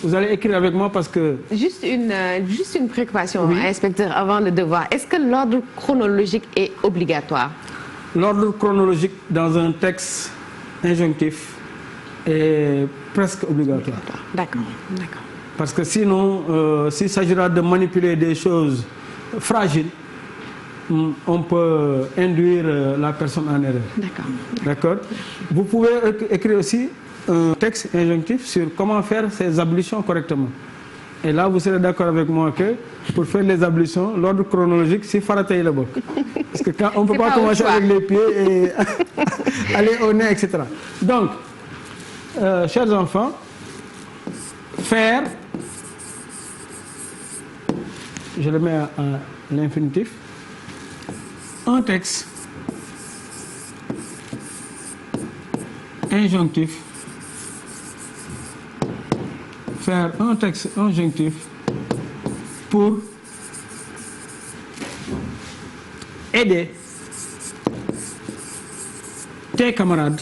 Vous allez écrire avec moi parce que... Juste une préoccupation, oui. Inspecteur, avant le devoir. Est-ce que l'ordre chronologique est obligatoire? L'ordre chronologique dans un texte injonctif est presque obligatoire. D'accord, d'accord. Parce que sinon, s'il s'agira de manipuler des choses fragiles, on peut induire la personne en erreur. D'accord. D'accord. Vous pouvez écrire aussi un texte injonctif sur comment faire ces ablutions correctement. Et là, vous serez d'accord avec moi que pour faire les ablutions, l'ordre chronologique, c'est faratay le bok. Parce que quand on ne peut pas commencer avec les pieds et aller au nez, etc. Donc, chers enfants, faire, je le mets à l'infinitif, un texte injonctif, faire un texte injonctif pour aider tes camarades,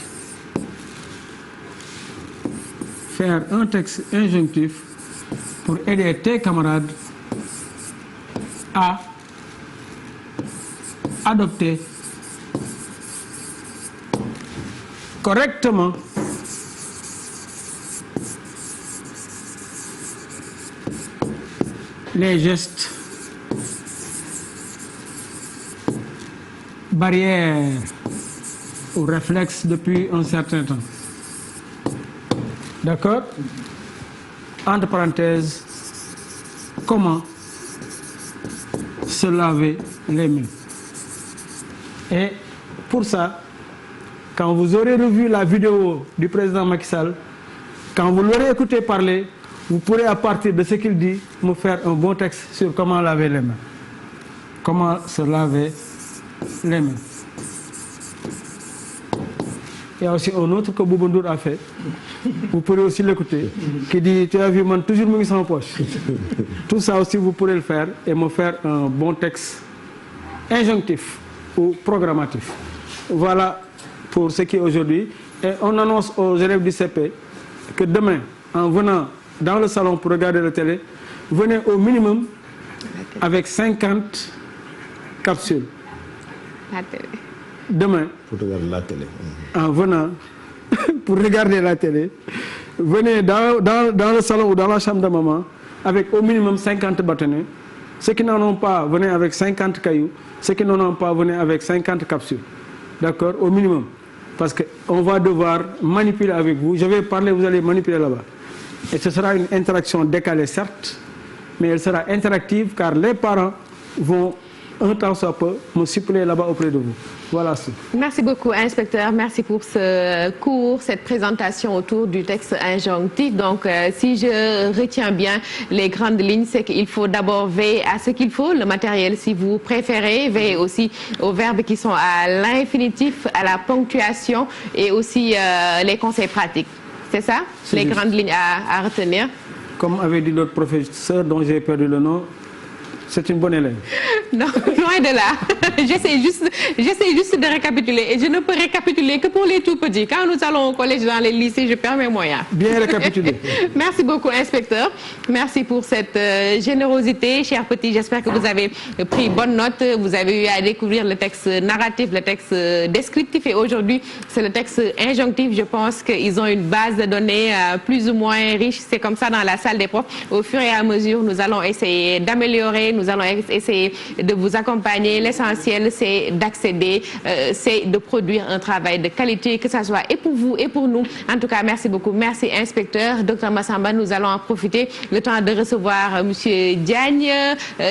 faire un texte injonctif pour aider tes camarades à adopter correctement les gestes barrières ou réflexes depuis un certain temps. D'accord? Entre parenthèses, comment se laver les mains. Et pour ça, quand vous aurez revu la vidéo du président Macky Sall, quand vous l'aurez écouté parler, vous pourrez à partir de ce qu'il dit, me faire un bon texte sur comment laver les mains. Comment se laver les mains. Il y a aussi un autre que Bouboundour a fait. Vous pourrez aussi l'écouter. Qui dit, tu as vu, man, toujours mis en poche. Tout ça aussi, vous pourrez le faire et me faire un bon texte injonctif ou programmatif. Voilà pour ce qui est aujourd'hui. Et on annonce aux élèves du CP que demain, en venant dans le salon pour regarder la télé, venez au minimum avec 50 capsules. La télé. Demain, Pour regarder la télé. en venant pour regarder la télé, venez dans le salon ou dans la chambre de maman avec au minimum 50 bâtonnets. Ceux qui n'en ont pas, venez avec 50 cailloux. Ceux qui n'en ont pas, venez avec 50 capsules. D'accord? Au minimum. Parce qu'on va devoir manipuler avec vous. Je vais parler, vous allez manipuler là-bas. Et ce sera une interaction décalée, certes, mais elle sera interactive car les parents vont, un temps soit peu, me suppléer là-bas auprès de vous. Voilà. Merci beaucoup, inspecteur. Merci pour ce cours, cette présentation autour du texte injonctif. Donc, si je retiens bien les grandes lignes, c'est qu'il faut d'abord veiller à ce qu'il faut, le matériel si vous préférez, veiller aussi aux verbes qui sont à l'infinitif, à la ponctuation et aussi les conseils pratiques. C'est ça, les grandes lignes à retenir? Comme avait dit l'autre professeur dont j'ai perdu le nom, c'est une bonne élève. Non, loin de là. J'essaie juste de récapituler. Et je ne peux récapituler que pour les tout petits. Quand nous allons au collège, dans les lycées, je perds mes moyens. Bien récapitulé. Merci beaucoup, inspecteur. Merci pour cette générosité. Chers petits, j'espère que vous avez pris bonne note. Vous avez eu à découvrir le texte narratif, le texte descriptif. Et aujourd'hui, c'est le texte injonctif. Je pense qu'ils ont une base de données plus ou moins riche. C'est comme ça dans la salle des profs. Au fur et à mesure, nous allons essayer d'améliorer. Nous allons essayer de vous accompagner. L'essentiel, c'est d'accéder, c'est de produire un travail de qualité, que ça soit et pour vous et pour nous. En tout cas, merci beaucoup. Merci, inspecteur. Docteur Massamba, nous allons en profiter le temps de recevoir Monsieur Diagne,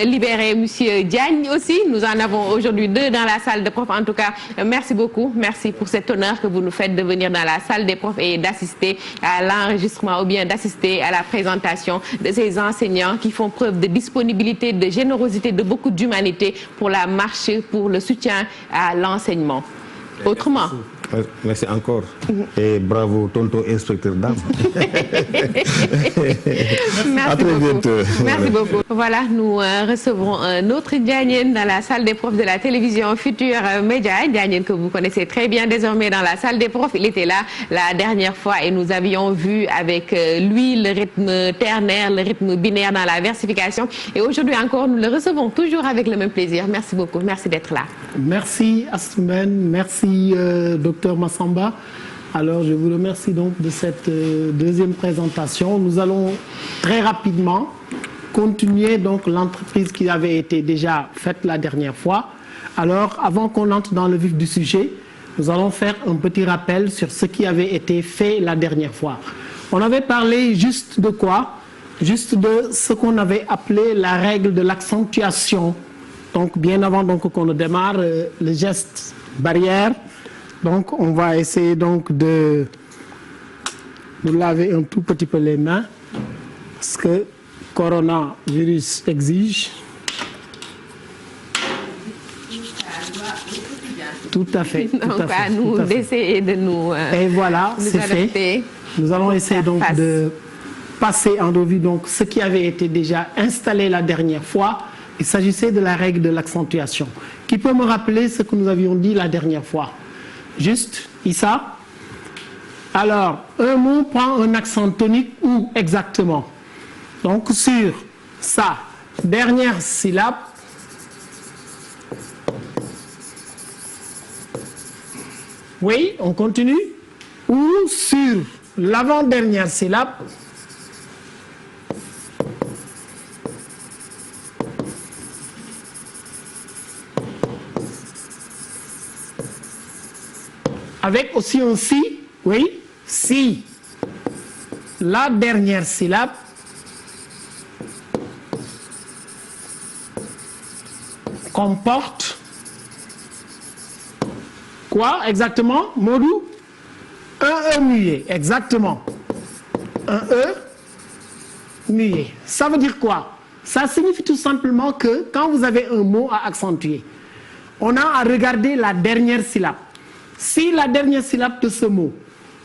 libérer Monsieur Diagne aussi. Nous en avons aujourd'hui 2 dans la salle de profs. En tout cas, merci beaucoup. Merci pour cet honneur que vous nous faites de venir dans la salle des profs et d'assister à l'enregistrement ou bien d'assister à la présentation de ces enseignants qui font preuve de disponibilité, de générosité, de beaucoup d'humanité pour la marche, pour le soutien à l'enseignement. Autrement. Merci encore. Et bravo, tonton inspecteur d'âme. Merci beaucoup. Merci beaucoup. Voilà, nous recevrons un autre Diagne dans la salle des profs de la télévision Futur Média. Diagne que vous connaissez très bien désormais dans la salle des profs. Il était là la dernière fois et nous avions vu avec lui le rythme ternaire, le rythme binaire dans la versification. Et aujourd'hui encore, nous le recevons toujours avec le même plaisir. Merci beaucoup. Merci d'être là. Merci Asmène. Merci Docteur Massamba. Alors je vous remercie donc de cette deuxième présentation. Nous allons très rapidement continuer donc l'entreprise qui avait été déjà faite la dernière fois. Alors avant qu'on entre dans le vif du sujet, nous allons faire un petit rappel sur ce qui avait été fait la dernière fois. On avait parlé juste de quoi? Juste de ce qu'on avait appelé la règle de l'accentuation. Donc bien avant donc qu'on ne démarre le geste barrière. Donc, on va essayer donc de nous laver un tout petit peu les mains parce que coronavirus exige. Tout à fait. Tout Donc, à fait, à nous d'essayer de nous et voilà, c'est fait. Nous allons essayer donc de passer en revue donc ce qui avait été déjà installé la dernière fois. Il s'agissait de la règle de l'accentuation. Qui peut me rappeler ce que nous avions dit la dernière fois? Juste, Issa. Alors, un mot prend un accent tonique où exactement? Donc, sur sa dernière syllabe, oui, on continue, ou sur l'avant-dernière syllabe, avec aussi un si, oui, si la dernière syllabe comporte quoi exactement, Modou? Un E muet, exactement. Un E muet. Ça veut dire quoi? Ça signifie tout simplement que quand vous avez un mot à accentuer, on a à regarder la dernière syllabe. Si la dernière syllabe de ce mot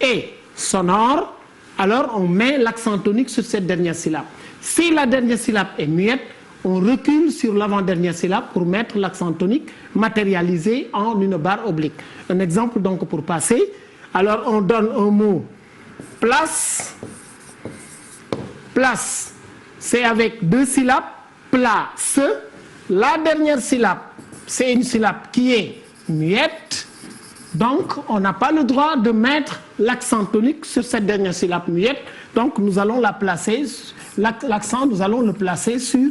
est sonore, alors on met l'accent tonique sur cette dernière syllabe. Si la dernière syllabe est muette, on recule sur l'avant-dernière syllabe pour mettre l'accent tonique matérialisé en une barre oblique. Un exemple donc pour passer. Alors on donne un mot place. Place, c'est avec 2 syllabes. Place. La dernière syllabe, c'est une syllabe qui est muette. Donc, on n'a pas le droit de mettre l'accent tonique sur cette dernière syllabe muette. Donc, nous allons la placer, l'accent, nous allons le placer sur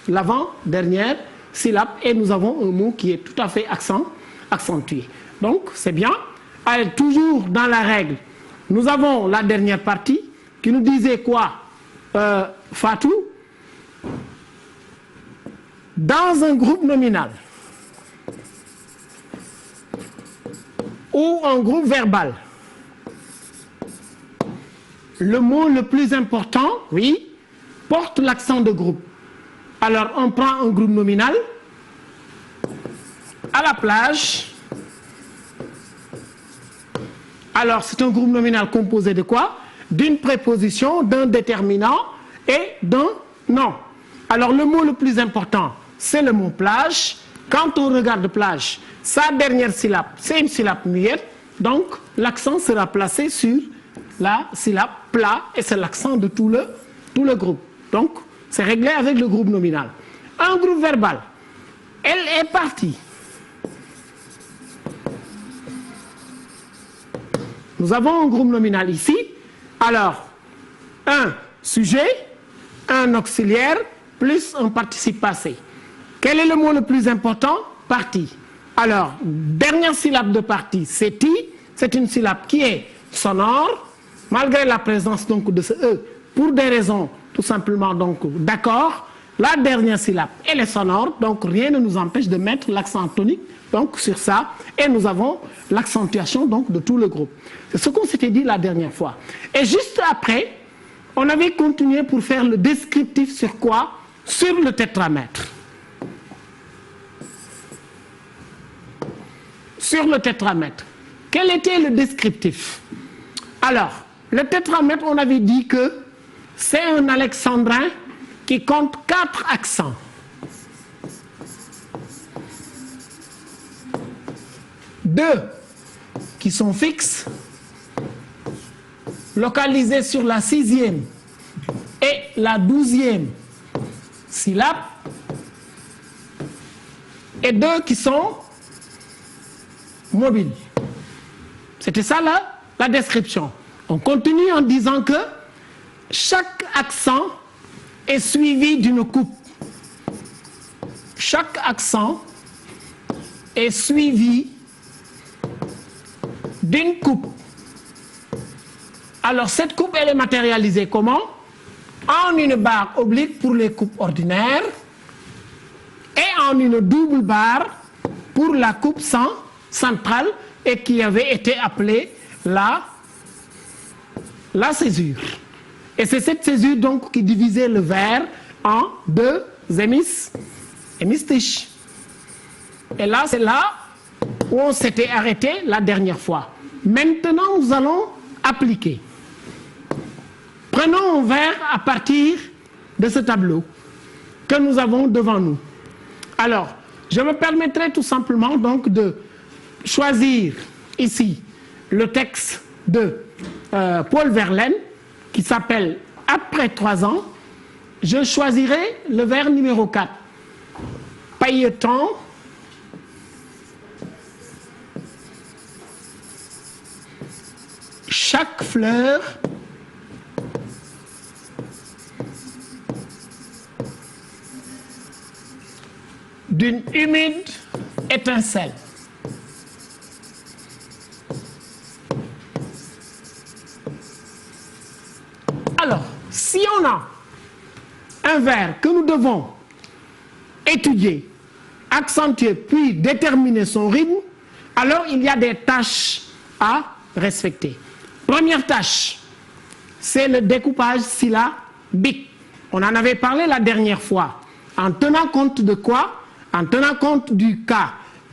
l'avant-dernière syllabe. Et nous avons un mot qui est tout à fait accentué. Donc, c'est bien. Allez, toujours dans la règle, nous avons la dernière partie qui nous disait quoi, Fatou? Dans un groupe nominal ou un groupe verbal, le mot le plus important, oui, porte l'accent de groupe. Alors, on prend un groupe nominal, à la plage. Alors, c'est un groupe nominal composé de quoi? D'une préposition, d'un déterminant et d'un nom. Alors, le mot le plus important, c'est le mot plage. Quand on regarde plage, sa dernière syllabe, c'est une syllabe muette. Donc, l'accent sera placé sur la syllabe plat et c'est l'accent de tout le groupe. Donc, c'est réglé avec le groupe nominal. Un groupe verbal, elle est partie. Nous avons un groupe nominal ici. Alors, un sujet, un auxiliaire, plus un participe passé. Quel est le mot le plus important? Partie. Alors, dernière syllabe de partie, c'est ti. C'est une syllabe qui est sonore, malgré la présence donc de ce E, pour des raisons tout simplement donc d'accord. La dernière syllabe, elle est sonore, donc rien ne nous empêche de mettre l'accent tonique donc sur ça, et nous avons l'accentuation donc de tout le groupe. C'est ce qu'on s'était dit la dernière fois. Et juste après, on avait continué pour faire le descriptif sur quoi? Sur le tétramètre. Sur le tétramètre. Quel était le descriptif? Alors, le tétramètre, on avait dit que c'est un alexandrin qui compte 4 accents. Deux qui sont fixes, localisés sur la 6e et la 12e syllabe, et 2 qui sont mobiles. C'était ça la description. On continue en disant que chaque accent est suivi d'une coupe. Chaque accent est suivi d'une coupe. Alors cette coupe, elle est matérialisée comment? En une barre oblique pour les coupes ordinaires et en une double barre pour la coupe centrale et qui avait été appelée la césure. Et c'est cette césure donc qui divisait le vers en 2 hémistiches. Et là, c'est là où on s'était arrêté la dernière fois. Maintenant, nous allons appliquer. Prenons un vers à partir de ce tableau que nous avons devant nous. Alors, je me permettrai tout simplement donc de choisir ici le texte de Paul Verlaine qui s'appelle « Après 3 ans ». Je choisirai le vers numéro 4. Pailletant chaque fleur d'une humide étincelle. Alors, si on a un vers que nous devons étudier, accentuer, puis déterminer son rythme, alors il y a des tâches à respecter. Première tâche, c'est le découpage syllabique. On en avait parlé la dernière fois. En tenant compte de quoi? En tenant compte du K,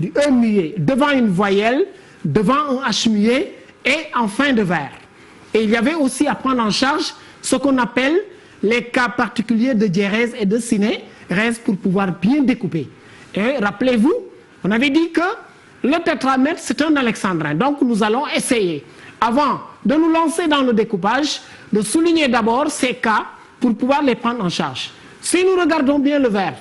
du E muet, devant une voyelle, devant un H muet et en fin de vers. Et il y avait aussi à prendre en charge ce qu'on appelle les cas particuliers de diérèse et de synérèse pour pouvoir bien découper. Et rappelez-vous, on avait dit que le tétramètre, c'est un alexandrin. Donc nous allons essayer, avant de nous lancer dans le découpage, de souligner d'abord ces cas pour pouvoir les prendre en charge. Si nous regardons bien le vers,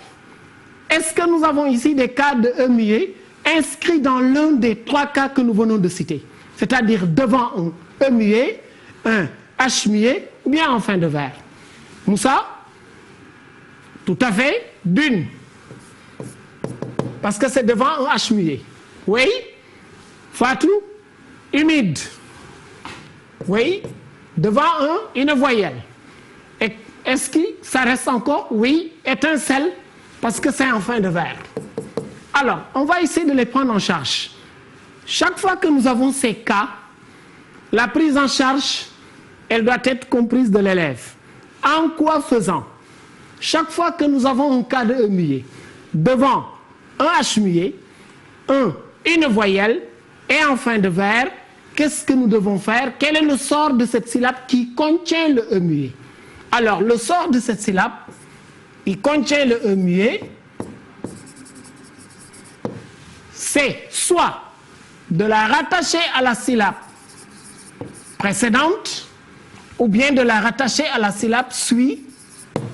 est-ce que nous avons ici des cas de E muet inscrit dans l'un des 3 cas que nous venons de citer. C'est-à-dire devant un E muet, un H muet ou bien en fin de vers. Moussa? Tout à fait, d'une. Parce que c'est devant un H muet. Oui? Fatou? Humide. Oui? Devant une voyelle. Et est-ce que ça reste encore? Oui. Étincelle, parce que c'est en fin de vers. Alors, on va essayer de les prendre en charge. Chaque fois que nous avons ces cas, la prise en charge, elle doit être comprise de l'élève. En quoi faisant? Chaque fois que nous avons un cas de E muet, devant un H muet, une voyelle, et en fin de vers, qu'est-ce que nous devons faire? Quel est le sort de cette syllabe qui contient le E muet? Alors, le sort de cette syllabe, il contient le E muet, c'est soit de la rattacher à la syllabe précédente ou bien de la rattacher à la syllabe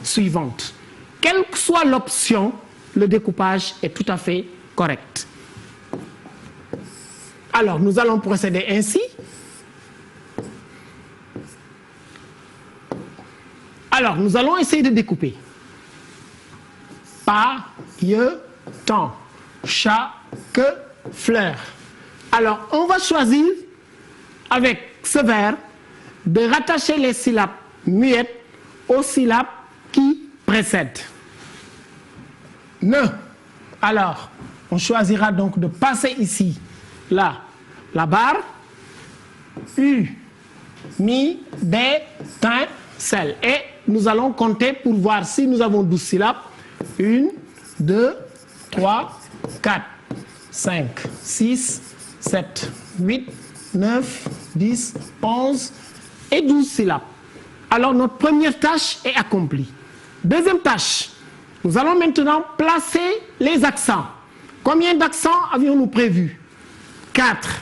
suivante. Quelle que soit l'option, le découpage est tout à fait correct. Alors, nous allons procéder ainsi. Alors, nous allons essayer de découper. Pailleton, chaque fleur. Alors, on va choisir, avec ce vers, de rattacher les syllabes muettes aux syllabes qui précèdent. Ne. Alors, on choisira donc de passer ici, là, la barre, U, mi, des, tin, celle. Et nous allons compter pour voir si nous avons 12 syllabes. 1, 2, 3, 4, 5, 6, 7, 8, 9, 10, 11 et 12 syllabes. Alors notre première tâche est accomplie. Deuxième tâche, nous allons maintenant placer les accents. Combien d'accents avions-nous prévu? 4.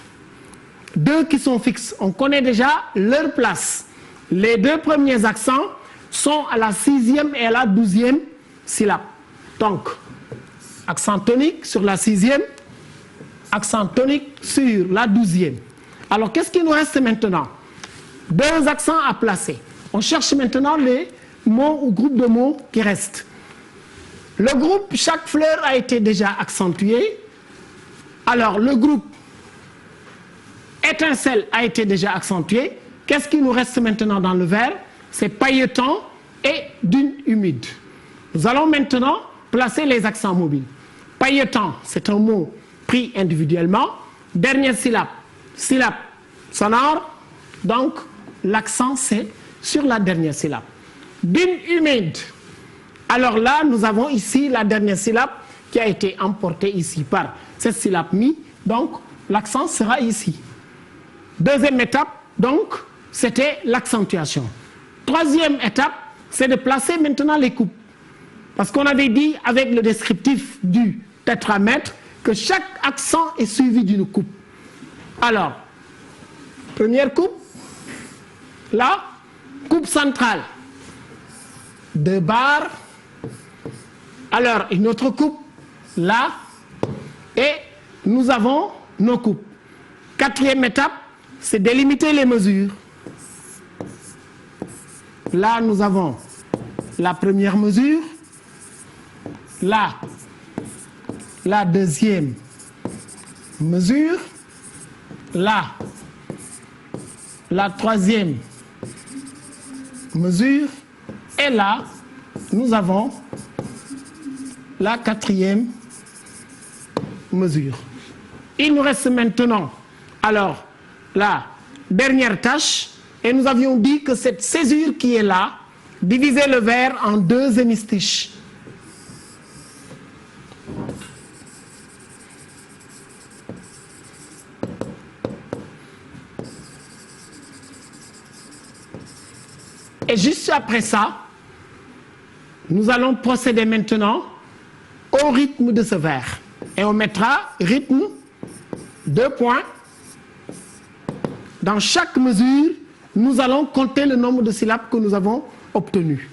2 qui sont fixes. On connaît déjà leur place. Les 2 premiers accents sont à la 6e et à la 12e syllabe. Donc, accent tonique sur la 6e, accent tonique sur la 12e. Alors, qu'est-ce qui nous reste maintenant? 2 accents à placer. On cherche maintenant les mots ou groupes de mots qui restent. Le groupe, chaque fleur a été déjà accentué. Alors, le groupe étincelle a été déjà accentué. Qu'est-ce qui nous reste maintenant dans le vers? C'est pailleton et dune humide. Nous allons maintenant placer les accents mobiles. Pailleton, c'est un mot pris individuellement. Dernière syllabe, syllabe sonore. Donc, l'accent, c'est sur la dernière syllabe. Dune humide. Alors là, nous avons ici la dernière syllabe qui a été emportée ici par cette syllabe mi. Donc, l'accent sera ici. Deuxième étape, donc, c'était l'accentuation. Troisième étape, c'est de placer maintenant les coupes. Parce qu'on avait dit avec le descriptif du tétramètre que chaque accent est suivi d'une coupe. Alors, première coupe, là, coupe centrale, 2 barres. Alors, une autre coupe, là, et nous avons nos coupes. Quatrième étape, c'est délimiter les mesures. Là, nous avons la première mesure, là, la deuxième mesure, là, la troisième mesure, et là, nous avons la quatrième mesure. Il nous reste maintenant, alors, la dernière tâche, et nous avions dit que cette césure qui est là, divisait le vers en 2 hémistiches. Et juste après ça, nous allons procéder maintenant au rythme de ce vers. Et on mettra rythme, 2 points. Dans chaque mesure, nous allons compter le nombre de syllabes que nous avons obtenues.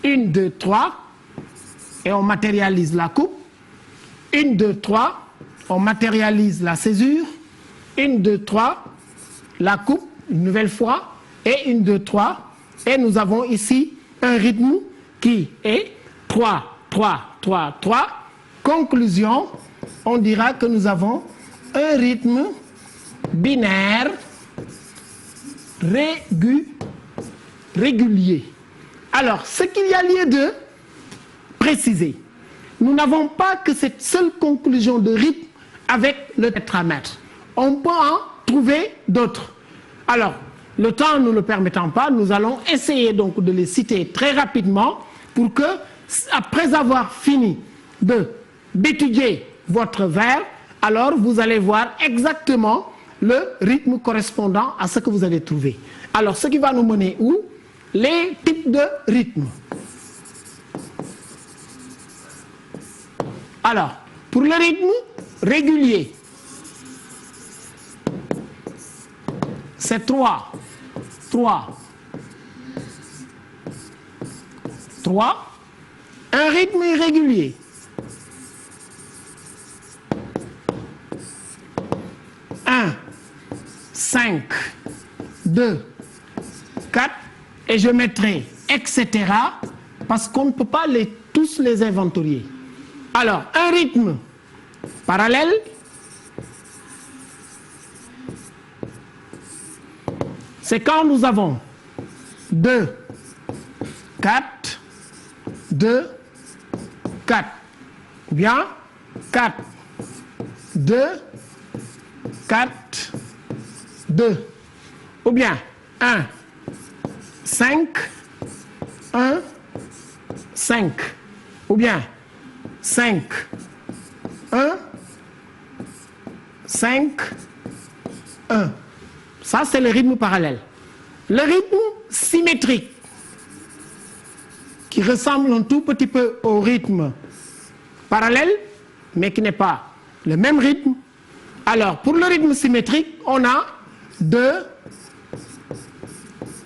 1, 2, 3. Et on matérialise la coupe. 1, 2, 3, On matérialise la césure. 1, 2, 3. La coupe, une nouvelle fois. Et 1, 2, 3. Et nous avons ici un rythme qui est 3, 3, 3, 3. Conclusion, on dira que nous avons un rythme binaire régulier. Alors, ce qu'il y a lieu de préciser, nous n'avons pas que cette seule conclusion de rythme avec le tétramètre. On peut en trouver d'autres. Alors, le temps ne le permettant pas, nous allons essayer donc de les citer très rapidement pour que, après avoir fini d'étudier votre vers, alors vous allez voir exactement le rythme correspondant à ce que vous allez trouver. Alors, ce qui va nous mener où? Les types de rythmes. Alors, pour le rythme régulier, c'est 3, 3, 3. Un rythme irrégulier. 1, 5, 2, 4, et je mettrai etc. parce qu'on ne peut pas tous les inventorier. Alors, un rythme parallèle, c'est quand nous avons 2, 4, 2, 4, ou bien 4, 2, 4, 2, ou bien 1, 5, 1, 5, ou bien 5, 1, 5, 1. Ça, c'est le rythme parallèle. Le rythme symétrique, qui ressemble un tout petit peu au rythme parallèle, mais qui n'est pas le même rythme. Alors, pour le rythme symétrique, on a 2,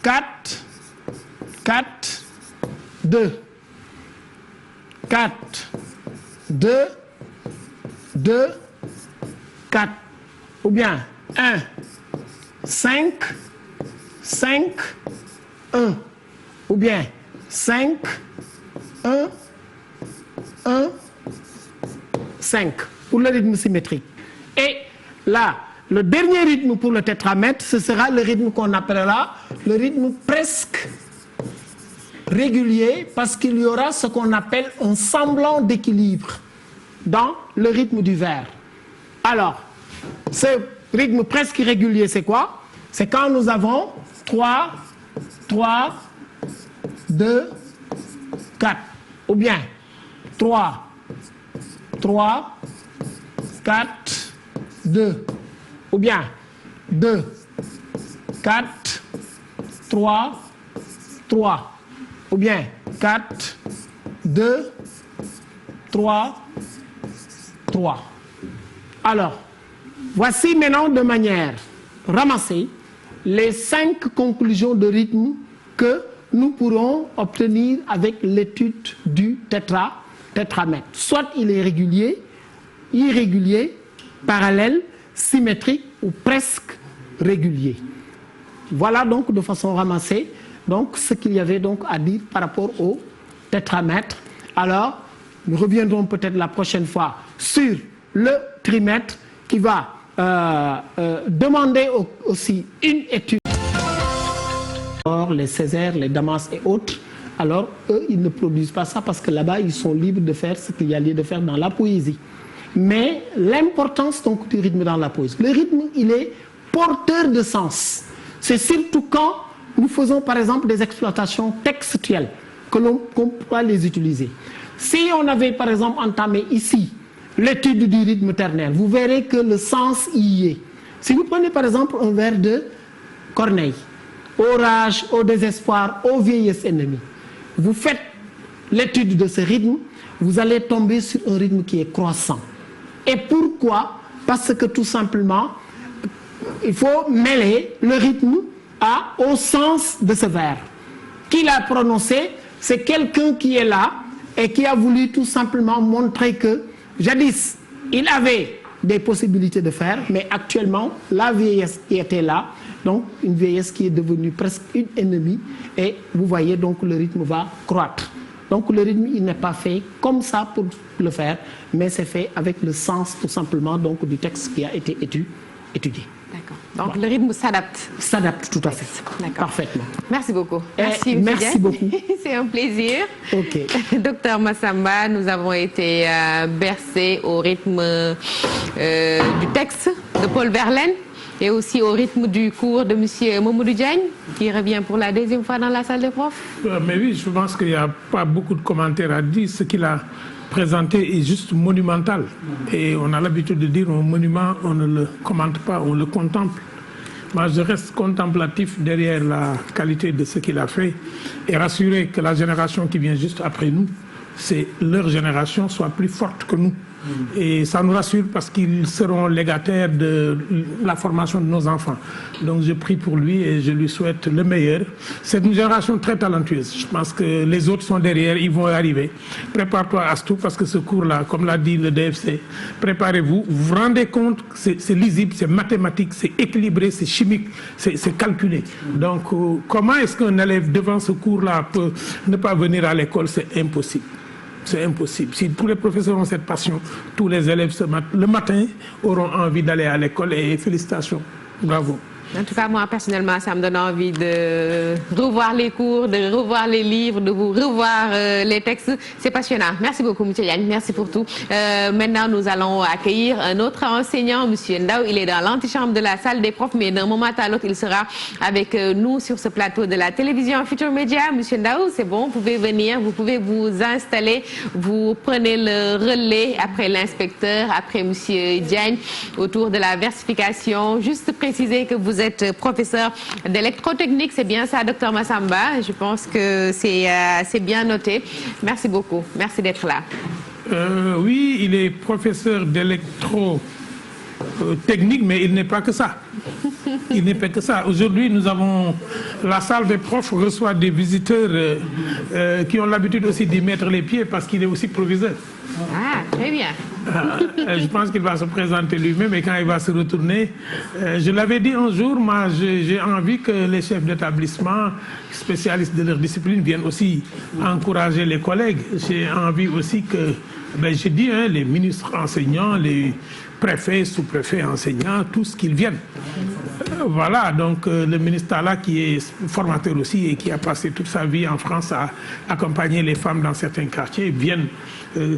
4, 4, 2, 4, 2, 2, 4, ou bien 1, 5, 5, 1, ou bien 5, 1, 1, 5, pour le rythme symétrique. Et là, le dernier rythme pour le tétramètre, ce sera le rythme qu'on appellera le rythme presque régulier, parce qu'il y aura ce qu'on appelle un semblant d'équilibre dans le rythme du vers. Alors, ce rythme presque régulier, c'est quoi? C'est quand nous avons 3, 3, 2, 4, ou bien 3, 3, 4, 2, ou bien 2, 4, 3, 3, ou bien 4, 2, 3, 3. Alors, voici maintenant de manière ramassée les 5 conclusions de rythme que nous pourrons obtenir avec l'étude du tétramètre. Soit il est régulier, irrégulier, parallèle, symétrique ou presque régulier. Voilà donc de façon ramassée donc ce qu'il y avait donc à dire par rapport au tétramètre. Alors, nous reviendrons peut-être la prochaine fois sur le trimètre qui va demander aussi une étude. Les Césaires, les Damas et autres, alors eux, ils ne produisent pas ça parce que là-bas, ils sont libres de faire ce qu'il y a lieu de faire dans la poésie. Mais l'importance donc du rythme dans la poésie, le rythme, il est porteur de sens. C'est surtout quand nous faisons par exemple des exploitations textuelles qu'on pourra les utiliser. Si on avait par exemple entamé ici l'étude du rythme ternaire, vous verrez que le sens y est. Si vous prenez par exemple un vers de Corneille, au rage, au désespoir, aux vieillesses ennemies, vous faites l'étude de ce rythme, vous allez tomber sur un rythme qui est croissant. Et pourquoi? Parce que tout simplement, il faut mêler le rythme au sens de ce vers. Qui l'a prononcé? C'est quelqu'un qui est là et qui a voulu tout simplement montrer que jadis, il avait des possibilités de faire, mais actuellement, la vieillesse qui était là, donc une vieillesse qui est devenue presque une ennemie, et vous voyez donc le rythme va croître. Donc le rythme, il n'est pas fait comme ça pour le faire, mais c'est fait avec le sens tout simplement donc, du texte qui a été étudié. D'accord. Donc voilà. Le rythme s'adapte. S'adapte tout à fait. Parfaitement. Merci beaucoup. Merci beaucoup. C'est un plaisir. Ok. Docteur Massamba, nous avons été bercés au rythme du texte de Paul Verlaine et aussi au rythme du cours de M. Mamadou Diagne, qui revient pour la deuxième fois dans la salle des profs. Mais oui, je pense qu'il n'y a pas beaucoup de commentaires à dire. Ce qu'il a présenté est juste monumental. Et on a l'habitude de dire un monument, on ne le commente pas, on le contemple. Moi, je reste contemplatif derrière la qualité de ce qu'il a fait et rassuré que la génération qui vient juste après nous, c'est leur génération soit plus forte que nous. Et ça nous rassure parce qu'ils seront légataires de la formation de nos enfants. Donc je prie pour lui et je lui souhaite le meilleur. C'est une génération très talentueuse. Je pense que les autres sont derrière, ils vont arriver. Prépare-toi Astou parce que ce cours-là, comme l'a dit le DFC, préparez-vous. Vous vous rendez compte que c'est lisible, c'est mathématique, c'est équilibré, c'est chimique, c'est calculé. Donc comment est-ce qu'un élève devant ce cours-là peut ne pas venir à l'école? C'est impossible. C'est impossible. Si tous les professeurs ont cette passion, tous les élèves le matin auront envie d'aller à l'école et félicitations. Bravo. En tout cas, moi, personnellement, ça me donne envie de revoir les cours, de revoir les livres, de vous revoir les textes. C'est passionnant. Merci beaucoup, M. Diagne. Merci pour tout. Maintenant, nous allons accueillir un autre enseignant, M. Ndao. Il est dans l'antichambre de la salle des profs, mais d'un moment à l'autre, il sera avec nous sur ce plateau de la télévision Futur Média. M. Ndao, c'est bon, vous pouvez venir, vous pouvez vous installer. Vous prenez le relais après l'inspecteur, après M. Diagne, autour de la versification. Juste préciser que vous êtes professeur d'électrotechnique, c'est bien ça, docteur Massamba? Je pense que c'est bien noté. Merci beaucoup. Merci d'être là. Oui, il est professeur d'électrotechnique, mais il n'est pas que ça. Il n'est pas que ça. Aujourd'hui, nous avons la salle des profs reçoit des visiteurs qui ont l'habitude aussi d'y mettre les pieds parce qu'il est aussi proviseur. Ah, très bien. Je pense qu'il va se présenter lui-même et quand il va se retourner, je l'avais dit un jour, moi j'ai envie que les chefs d'établissement, spécialistes de leur discipline, viennent aussi encourager les collègues. J'ai envie aussi que, j'ai dit, les ministres enseignants, les préfets, sous-préfets enseignants, tous qu'ils viennent. Voilà, donc le ministre Tala qui est formateur aussi et qui a passé toute sa vie en France à accompagner les femmes dans certains quartiers, viennent.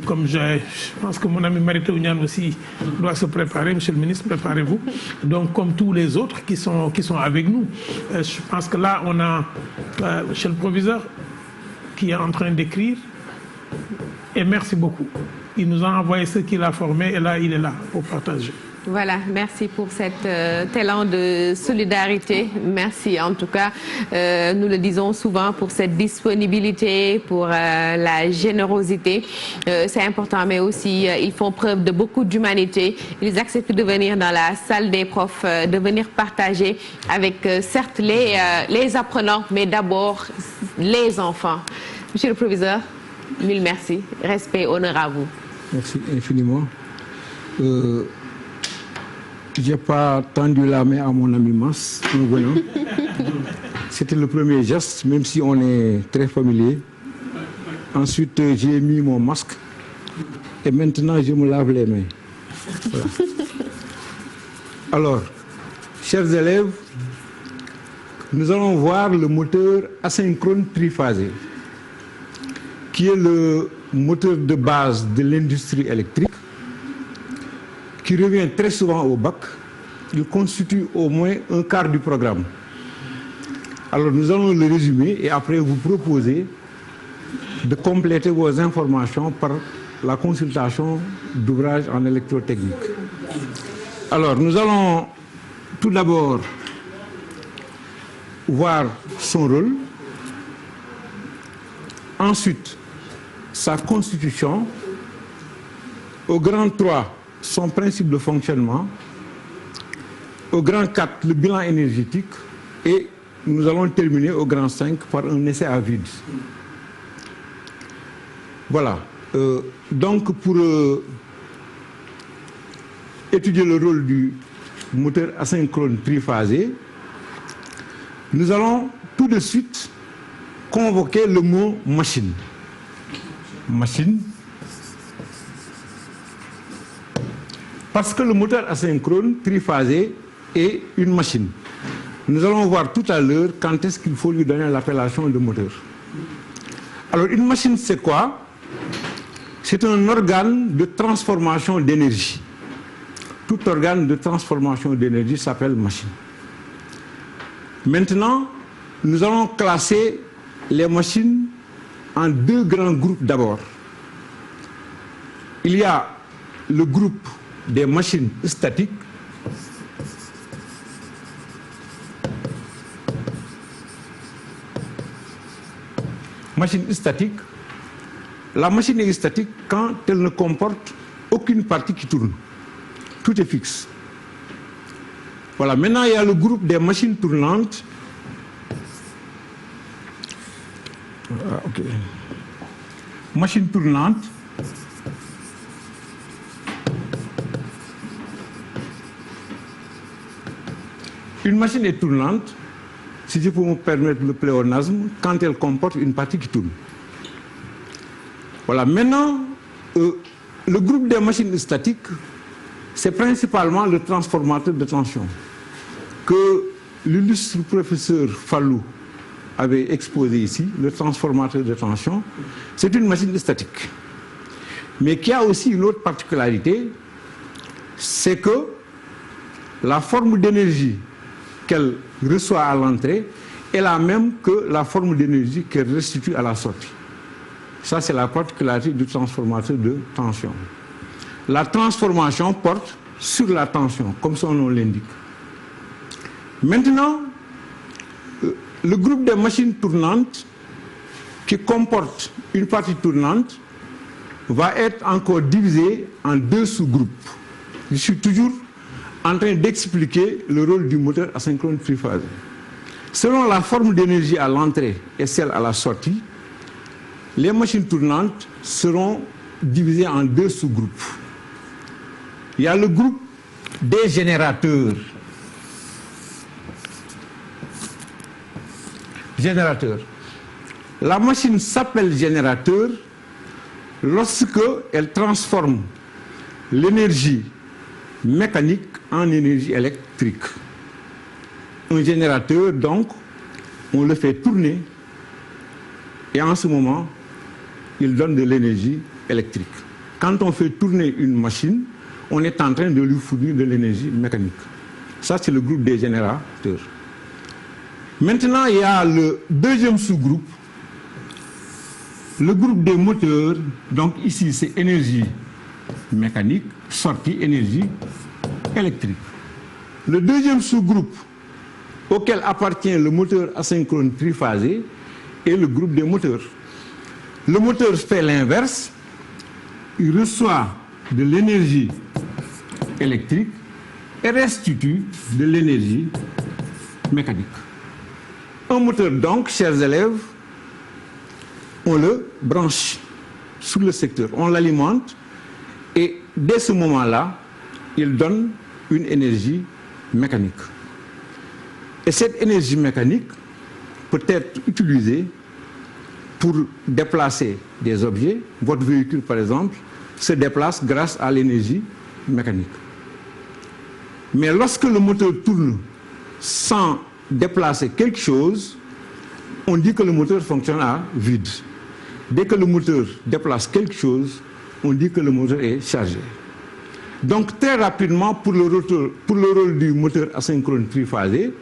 Comme je pense que mon ami Marité Ounian aussi doit se préparer, monsieur le ministre, préparez-vous. Donc comme tous les autres qui sont avec nous. Je pense que là, on a monsieur le proviseur qui est en train d'écrire. Et merci beaucoup. Il nous a envoyé ce qu'il a formé et là, il est là pour partager. Voilà, merci pour cet élan de solidarité. Merci en tout cas, nous le disons souvent, pour cette disponibilité, pour la générosité. C'est important, mais aussi ils font preuve de beaucoup d'humanité. Ils acceptent de venir dans la salle des profs, de venir partager avec certes les apprenants, mais d'abord les enfants. Monsieur le proviseur, mille merci. Respect, honneur à vous. Merci infiniment. Je n'ai pas tendu la main à mon ami Mas en venant. C'était le premier geste, même si on est très familier. Ensuite, j'ai mis mon masque et maintenant je me lave les mains. Voilà. Alors, chers élèves, nous allons voir le moteur asynchrone triphasé, qui est le moteur de base de l'industrie électrique, qui revient très souvent au bac. Il constitue au moins un quart du programme. Alors nous allons le résumer et après vous proposer de compléter vos informations par la consultation d'ouvrages en électrotechnique. Alors nous allons tout d'abord voir son rôle, ensuite sa constitution, au grand 3 son principe de fonctionnement, au grand 4 le bilan énergétique et nous allons terminer au grand 5 par un essai à vide. Voilà. Donc pour étudier le rôle du moteur asynchrone triphasé, nous allons tout de suite convoquer le mot machine. Machine. Parce que le moteur asynchrone triphasé est une machine. Nous allons voir tout à l'heure quand est-ce qu'il faut lui donner l'appellation de moteur. Alors une machine c'est quoi? C'est un organe de transformation d'énergie. Tout organe de transformation d'énergie s'appelle machine. Maintenant, nous allons classer les machines en deux grands groupes d'abord. Il y a le groupe des machines statiques. Machine statique. La machine est statique quand elle ne comporte aucune partie qui tourne. Tout est fixe. Voilà, maintenant il y a le groupe des machines tournantes. Machine tournante. Une machine est tournante, si je peux me permettre le pléonasme, quand elle comporte une partie qui tourne. Voilà, maintenant, le groupe des machines statiques, c'est principalement le transformateur de tension que l'illustre professeur Fallou avait exposé ici, le transformateur de tension. C'est une machine statique, mais qui a aussi une autre particularité, c'est que la forme d'énergie qu'elle reçoit à l'entrée est la même que la forme d'énergie qu'elle restitue à la sortie. Ça, c'est la particularité du transformateur de tension. La transformation porte sur la tension, comme son nom l'indique. Maintenant, le groupe des machines tournantes qui comporte une partie tournante va être encore divisé en deux sous-groupes. Je suis toujours en train d'expliquer le rôle du moteur asynchrone triphasé. Selon la forme d'énergie à l'entrée et celle à la sortie, les machines tournantes seront divisées en deux sous-groupes. Il y a le groupe des générateurs. Générateur. La machine s'appelle générateur lorsque elle transforme l'énergie mécanique en énergie électrique. Un générateur, donc, on le fait tourner et en ce moment, il donne de l'énergie électrique. Quand on fait tourner une machine, on est en train de lui fournir de l'énergie mécanique. Ça, c'est le groupe des générateurs. Maintenant, il y a le deuxième sous-groupe, le groupe des moteurs. Donc ici, c'est énergie mécanique, sortie énergie électrique. Le deuxième sous-groupe auquel appartient le moteur asynchrone triphasé est le groupe des moteurs. Le moteur fait l'inverse, il reçoit de l'énergie électrique et restitue de l'énergie mécanique. Un moteur donc, chers élèves, on le branche sur le secteur, on l'alimente et dès ce moment-là, il donne une énergie mécanique. Et cette énergie mécanique peut être utilisée pour déplacer des objets. Votre véhicule, par exemple, se déplace grâce à l'énergie mécanique. Mais lorsque le moteur tourne sans déplacer quelque chose, on dit que le moteur fonctionne à vide. Dès que le moteur déplace quelque chose, on dit que le moteur est chargé. Donc très rapidement, pour le rôle du moteur asynchrone triphasé,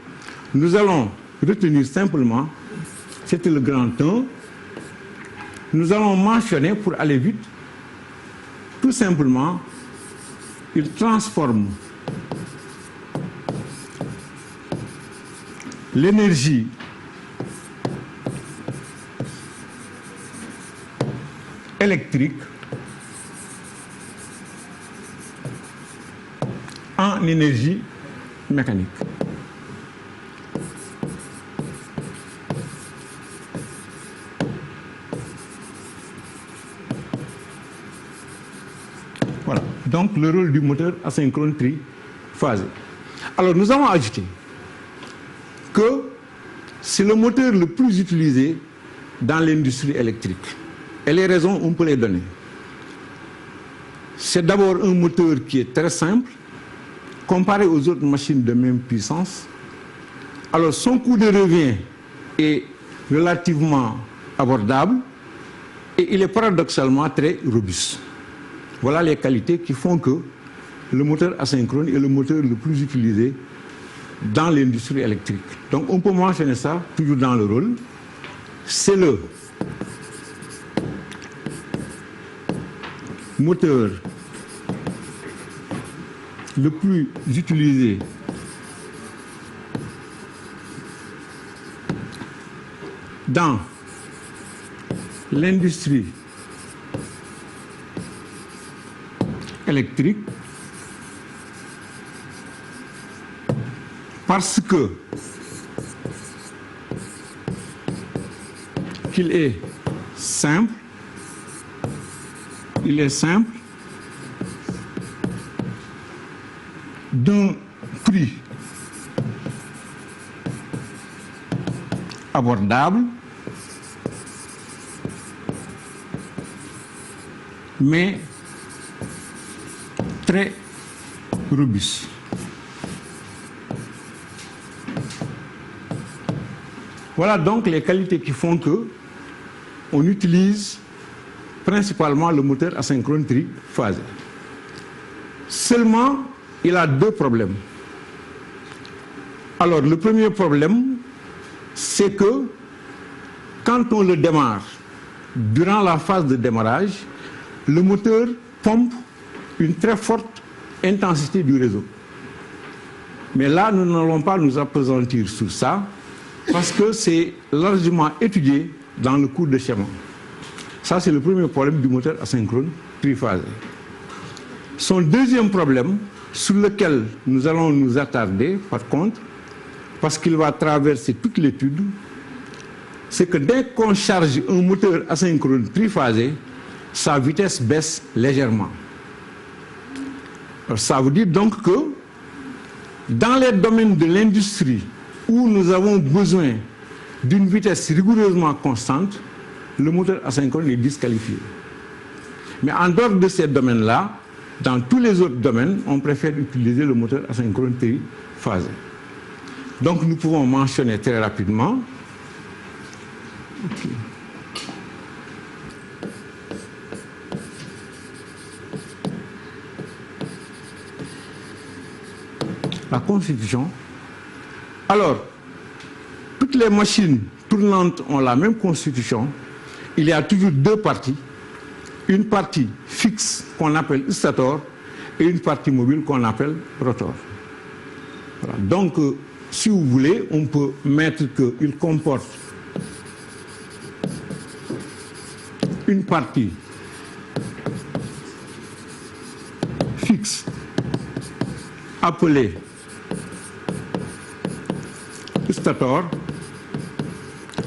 nous allons retenir simplement, c'était le grand 1, nous allons mentionner, pour aller vite, tout simplement, il transforme l'énergie électrique en énergie mécanique. Voilà, donc le rôle du moteur asynchrone triphasé. Alors nous avons ajouté que c'est le moteur le plus utilisé dans l'industrie électrique. Et les raisons, on peut les donner. C'est d'abord un moteur qui est très simple, comparé aux autres machines de même puissance. Alors son coût de revient est relativement abordable et il est paradoxalement très robuste. Voilà les qualités qui font que le moteur asynchrone est le moteur le plus utilisé dans l'industrie électrique. Donc on peut mentionner ça toujours dans le rôle. C'est le moteur le plus utilisé dans l'industrie électrique parce que qu'il est simple, d'un prix abordable, mais très robuste. Voilà donc les qualités qui font que on utilise principalement le moteur asynchrone triphasé. Seulement, il a deux problèmes. Alors, le premier problème, c'est que quand on le démarre, durant la phase de démarrage, le moteur pompe une très forte intensité du réseau. Mais là, nous n'allons pas nous appesantir sur ça, parce que c'est largement étudié dans le cours de schéma. Ça, c'est le premier problème du moteur asynchrone triphasé. Son deuxième problème, sur lequel nous allons nous attarder, par contre, parce qu'il va traverser toute l'étude, c'est que dès qu'on charge un moteur asynchrone triphasé, sa vitesse baisse légèrement. Alors, ça veut dire donc que dans les domaines de l'industrie où nous avons besoin d'une vitesse rigoureusement constante, le moteur asynchrone est disqualifié. Mais en dehors de ces domaines-là, dans tous les autres domaines, on préfère utiliser le moteur asynchrone triphasé. Donc nous pouvons mentionner très rapidement. Okay. La constitution. Alors, toutes les machines tournantes ont la même constitution. Il y a toujours deux parties. Une partie fixe qu'on appelle stator et une partie mobile qu'on appelle rotor. Voilà. Donc, si vous voulez, on peut mettre qu'il comporte une partie fixe appelée stator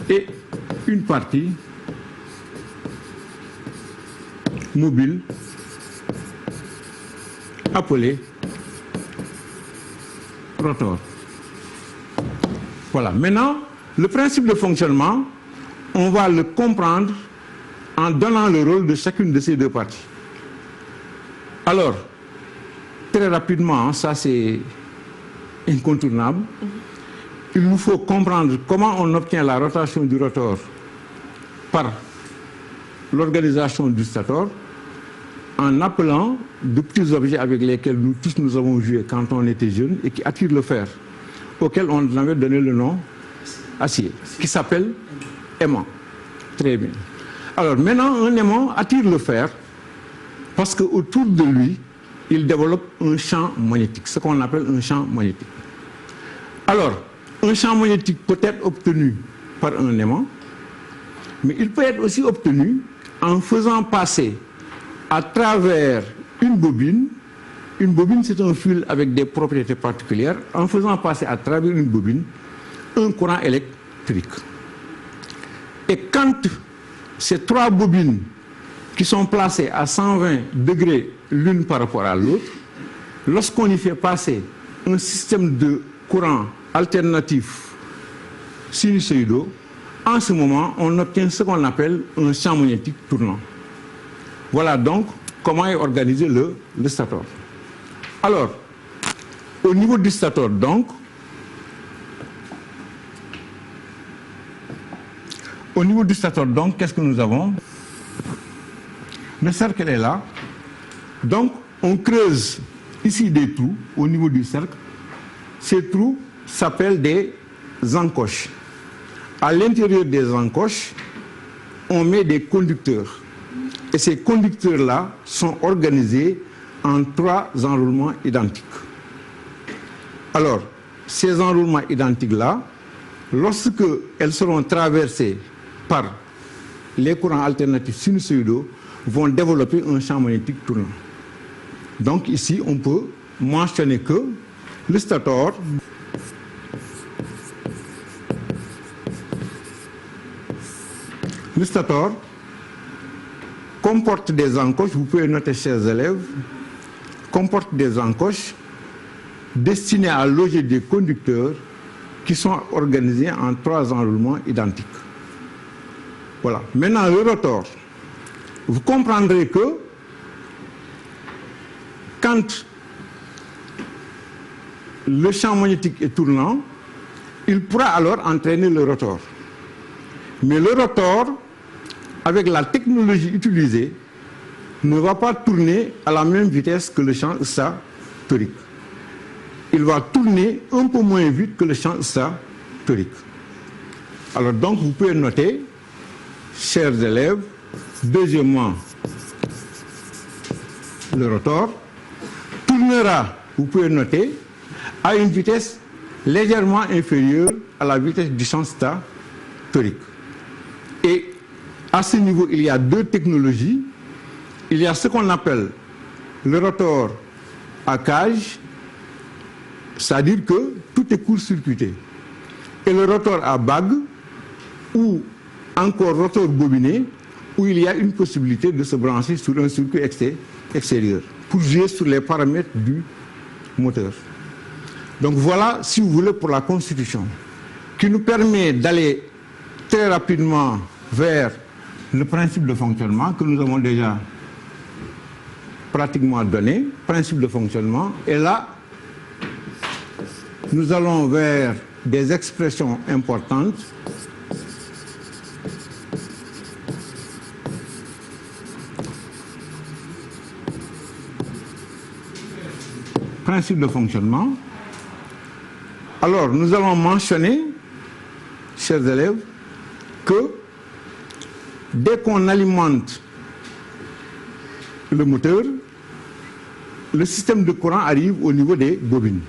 et une partie mobile appelée rotor. Voilà. Maintenant, le principe de fonctionnement, on va le comprendre en donnant le rôle de chacune de ces deux parties. Alors, très rapidement, ça c'est incontournable. Il nous faut comprendre comment on obtient la rotation du rotor par l'organisation du stator en appelant de petits objets avec lesquels nous tous nous avons joué quand on était jeunes et qui attirent le fer, auquel on avait donné le nom acier, qui s'appelle aimant. Très bien. Alors maintenant, un aimant attire le fer parce qu'autour de lui, il développe un champ magnétique, ce qu'on appelle un champ magnétique. Alors, un champ magnétique peut être obtenu par un aimant, mais il peut être aussi obtenu en faisant passer à travers une bobine. Une bobine, c'est un fil avec des propriétés particulières. En faisant passer à travers une bobine un courant électrique. Et quand ces trois bobines qui sont placées à 120 degrés l'une par rapport à l'autre, lorsqu'on y fait passer un système de courant alternatif sinusoïdaux, en ce moment, on obtient ce qu'on appelle un champ magnétique tournant. Voilà donc comment est organisé le stator. Alors, au niveau du stator, donc, qu'est-ce que nous avons? Le cercle est là. Donc, on creuse ici des trous au niveau du cercle. Ces trous s'appellent des encoches. À l'intérieur des encoches, on met des conducteurs. Et ces conducteurs-là sont organisés en 3 enroulements identiques. Alors, ces enroulements identiques-là, lorsque elles seront traversées par les courants alternatifs sinusoïdaux, vont développer un champ magnétique tournant. Donc ici, on peut mentionner que le stator comporte des encoches, vous pouvez noter, chers élèves, comporte des encoches destinées à loger des conducteurs qui sont organisés en 3 enroulements identiques. Voilà. Maintenant, le rotor. Vous comprendrez que quand le champ magnétique est tournant, il pourra alors entraîner le rotor. Mais le rotor, avec la technologie utilisée, ne va pas tourner à la même vitesse que le champ statorique. Il va tourner un peu moins vite que le champ statorique. Alors donc, vous pouvez noter, chers élèves, deuxièmement, le rotor tournera, vous pouvez noter, à une vitesse légèrement inférieure à la vitesse du champ statorique. Et à ce niveau, il y a 2 technologies. Il y a ce qu'on appelle le rotor à cage, c'est-à-dire que tout est court-circuité. Et le rotor à bague, ou encore rotor bobiné, où il y a une possibilité de se brancher sur un circuit extérieur pour jouer sur les paramètres du moteur. Donc voilà, si vous voulez, pour la constitution, qui nous permet d'aller très rapidement vers le principe de fonctionnement que nous avons déjà pratiquement donné, principe de fonctionnement. Et là, nous allons vers des expressions importantes. Principe de fonctionnement. Alors, nous allons mentionner, chers élèves, que dès qu'on alimente le moteur, le système de courant arrive au niveau des bobines.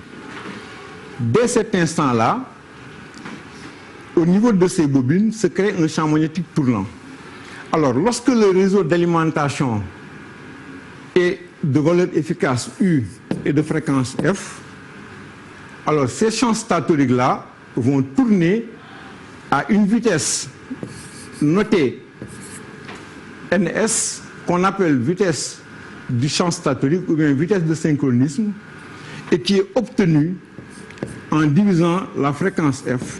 Dès cet instant-là, au niveau de ces bobines, se crée un champ magnétique tournant. Alors, lorsque le réseau d'alimentation est de valeur efficace U et de fréquence F, alors ces champs statoriques-là vont tourner à une vitesse notée NS, qu'on appelle vitesse du champ statorique ou bien vitesse de synchronisme, et qui est obtenue en divisant la fréquence F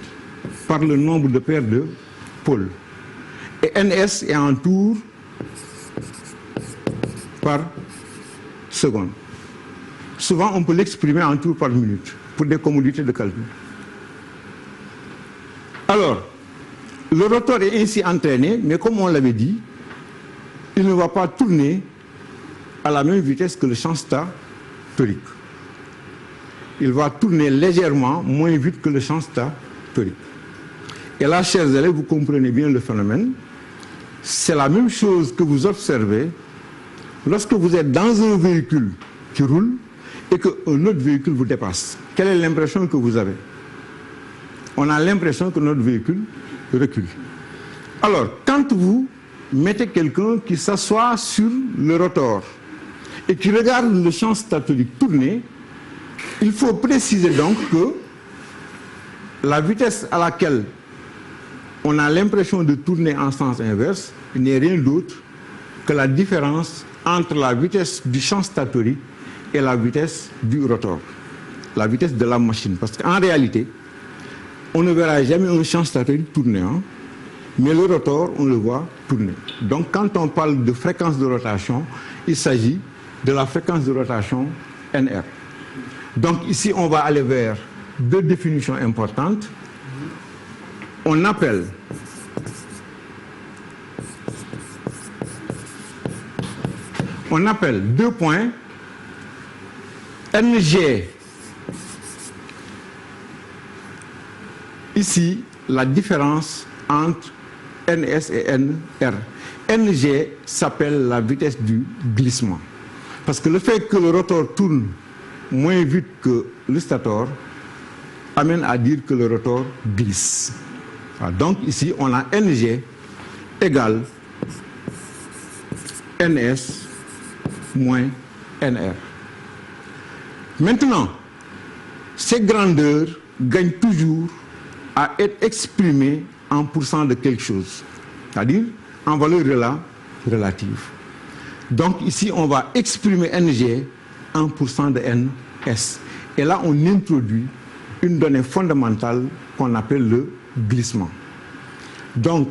par le nombre de paires de pôles. Et NS est en tours par seconde. Souvent, on peut l'exprimer en tours par minute pour des commodités de calcul. Alors, le rotor est ainsi entraîné, mais comme on l'avait dit, il ne va pas tourner à la même vitesse que le champ statorique. Il va tourner légèrement moins vite que le champ statorique. Et là, chers élèves, vous comprenez bien le phénomène. C'est la même chose que vous observez lorsque vous êtes dans un véhicule qui roule et qu'un autre véhicule vous dépasse. Quelle est l'impression que vous avez? On a l'impression que notre véhicule recule. Alors, quand vous mettez quelqu'un qui s'assoit sur le rotor et qui regarde le champ statorique tourner, il faut préciser donc que la vitesse à laquelle on a l'impression de tourner en sens inverse n'est rien d'autre que la différence entre la vitesse du champ statorique et la vitesse du rotor, la vitesse de la machine. Parce qu'en réalité, on ne verra jamais un champ statorique tourner, hein, mais le rotor, on le voit tourner. Donc quand on parle de fréquence de rotation, il s'agit de la fréquence de rotation NR. Donc ici, on va aller vers deux définitions importantes. On appelle deux points NG. Ici, la différence entre NS et NR. NG s'appelle la vitesse du glissement. Parce que le fait que le rotor tourne moins vite que le stator amène à dire que le rotor glisse. Voilà, donc ici, on a NG égale NS moins NR. Maintenant, ces grandeurs gagnent toujours à être exprimées en pourcent de quelque chose, c'est-à-dire en valeur relative. Donc ici, on va exprimer NG en pourcent de NS. Et là, on introduit une donnée fondamentale qu'on appelle le glissement. Donc,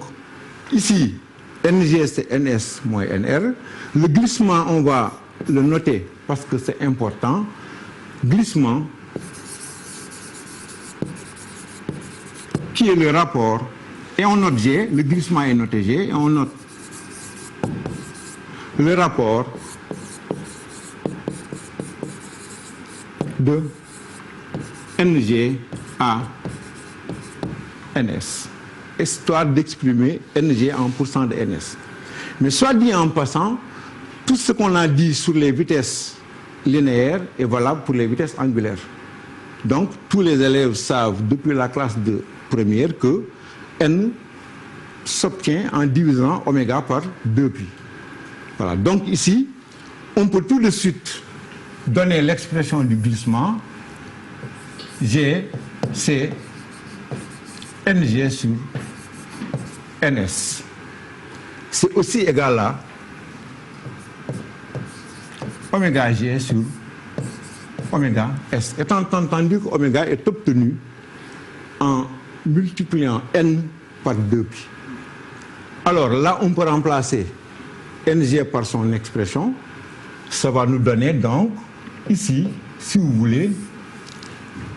ici, NG, c'est NS moins NR. Le glissement, on va le noter parce que c'est important. Glissement, qui est le rapport, et on note G, le glissement est noté G, et on note le rapport de NG à NS, histoire d'exprimer NG en pourcent de NS. Mais soit dit en passant, tout ce qu'on a dit sur les vitesses linéaires est valable pour les vitesses angulaires. Donc, tous les élèves savent depuis la classe de première que N s'obtient en divisant oméga par 2pi. Voilà. Donc ici, on peut tout de suite donner l'expression du glissement. G, c'est NG sur NS. C'est aussi égal à oméga G sur oméga S. Étant entendu que oméga est obtenu en multipliant N par 2pi. Alors là, on peut remplacer NG par son expression. Ça va nous donner donc, ici, si vous voulez,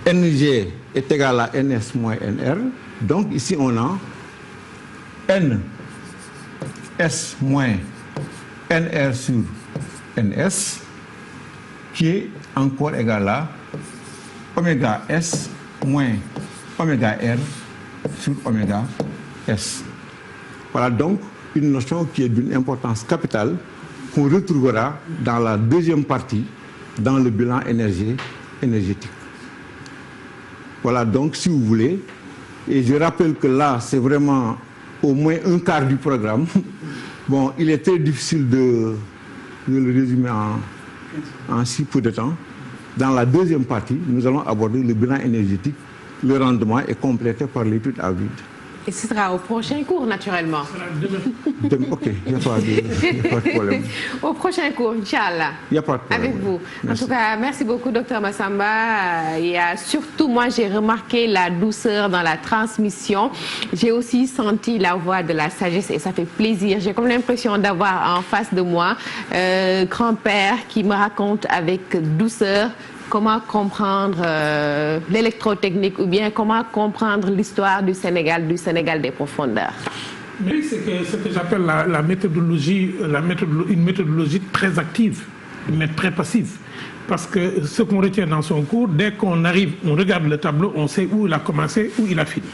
NG est égal à NS moins NR. Donc ici, on a NS moins NR sur NS, qui est encore égal à oméga S moins oméga R sur oméga S. Voilà donc une notion qui est d'une importance capitale qu'on retrouvera dans la deuxième partie, dans le bilan énergétique. Voilà donc, si vous voulez, et je rappelle que là, c'est vraiment au moins un quart du programme. Bon, il est très difficile de le résumer en si peu de temps. Dans la deuxième partie, nous allons aborder le bilan énergétique. Le rendement est complété par l'étude à vide. Et ce sera au prochain cours, naturellement. Ok, il n'y a pas de problème. Au prochain cours, Inch'Allah. Il n'y a pas de problème. Avec vous. Merci. En tout cas, merci beaucoup, Dr Massamba. Et surtout, moi, j'ai remarqué la douceur dans la transmission. J'ai aussi senti la voix de la sagesse et ça fait plaisir. J'ai comme l'impression d'avoir en face de moi grand-père qui me raconte avec douceur comment comprendre l'électrotechnique ou bien comment comprendre l'histoire du Sénégal des profondeurs. Mais c'est ce que j'appelle la méthodologie, une méthodologie très active, mais très passive. Parce que ce qu'on retient dans son cours, dès qu'on arrive, on regarde le tableau, on sait où il a commencé, où il a fini.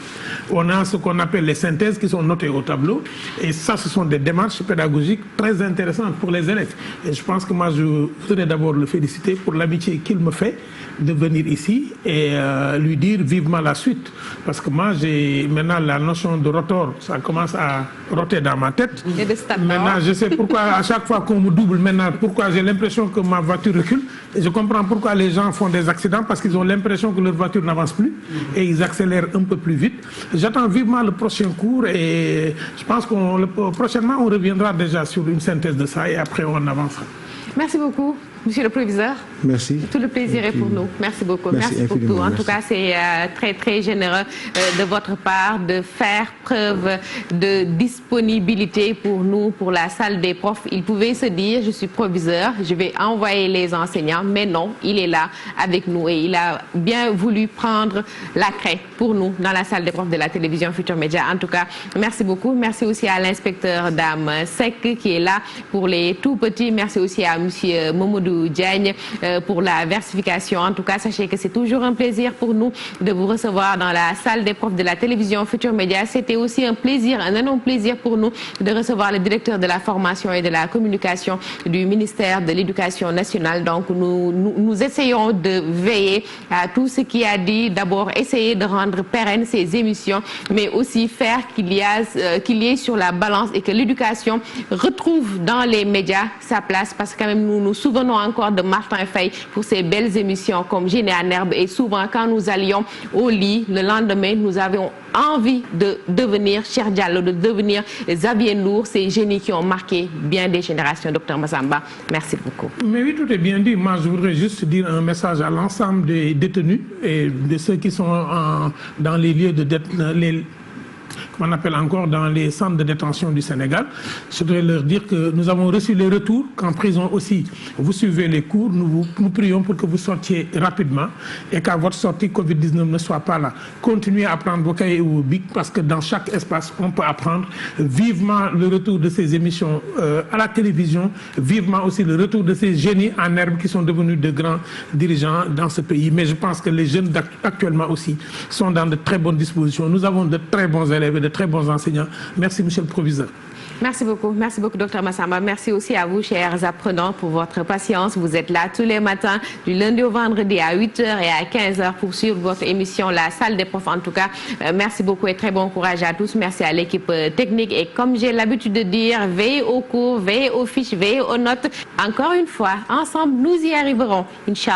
On a ce qu'on appelle les synthèses qui sont notées au tableau. Et ça, ce sont des démarches pédagogiques très intéressantes pour les élèves. Et je pense que moi, je voudrais d'abord le féliciter pour l'amitié qu'il me fait de venir ici et lui dire vivement la suite. Parce que moi, j'ai maintenant la notion de rotor, ça commence à roter dans ma tête. Et de stator. Maintenant, je sais pourquoi, à chaque fois qu'on me double, maintenant, pourquoi j'ai l'impression que ma voiture recule. Et je comprends pourquoi les gens font des accidents, parce qu'ils ont l'impression que leur voiture n'avance plus et ils accélèrent un peu plus vite. J'attends vivement le prochain cours et je pense que prochainement on reviendra déjà sur une synthèse de ça et après on avancera. Merci beaucoup, monsieur le proviseur. Merci. Tout le plaisir est pour nous. Merci beaucoup. Merci pour tout. En tout cas, c'est très, très généreux de votre part de faire preuve de disponibilité pour nous, pour la salle des profs. Il pouvait se dire, je suis proviseur, je vais envoyer les enseignants, mais non, il est là avec nous et il a bien voulu prendre la craie pour nous dans la salle des profs de la télévision Futur Média. En tout cas, merci beaucoup. Merci aussi à l'inspecteur Dame Sek qui est là pour les tout petits. Merci aussi à monsieur Momodou Diagne pour la versification. En tout cas, sachez que c'est toujours un plaisir pour nous de vous recevoir dans la salle des profs de la télévision Futur Média. C'était aussi un plaisir, un énorme plaisir pour nous de recevoir le directeur de la formation et de la communication du ministère de l'Éducation nationale. Donc, nous essayons de veiller à tout ce qui a dit. D'abord, essayer de rendre pérennes ces émissions, mais aussi faire qu'il y ait sur la balance et que l'éducation retrouve dans les médias sa place, parce que quand même, nous nous souvenons encore de Martin Faye pour ces belles émissions comme Génie en herbe, et souvent quand nous allions au lit le lendemain, nous avions envie de devenir Cheikh Diallo, de devenir Xavier Ndour, ces génies qui ont marqué bien des générations. Docteur Massamba, merci beaucoup. Mais oui, tout est bien dit. Moi, je voudrais juste dire un message à l'ensemble des détenus et de ceux qui sont dans les lieux de qu'on appelle encore dans les centres de détention du Sénégal. Je voudrais leur dire que nous avons reçu les retours qu'en prison aussi, vous suivez les cours. Nous prions pour que vous sortiez rapidement et qu'à votre sortie, Covid-19 ne soit pas là. Continuez à prendre vos cahiers ou vos bics, parce que dans chaque espace, on peut apprendre. Vivement le retour de ces émissions à la télévision, vivement aussi le retour de ces génies en herbe qui sont devenus de grands dirigeants dans ce pays. Mais je pense que les jeunes actuellement aussi sont dans de très bonnes dispositions. Nous avons de très bons élèves et de très bons enseignants. Merci, monsieur le proviseur. Merci beaucoup, docteur Massamba. Merci aussi à vous, chers apprenants, pour votre patience. Vous êtes là tous les matins, du lundi au vendredi à 8h et à 15h pour suivre votre émission La Salle des Profs. En tout cas, merci beaucoup et très bon courage à tous. Merci à l'équipe technique. Et comme j'ai l'habitude de dire, veillez aux cours, veillez aux fiches, veillez aux notes. Encore une fois, ensemble, nous y arriverons, Inch'Allah.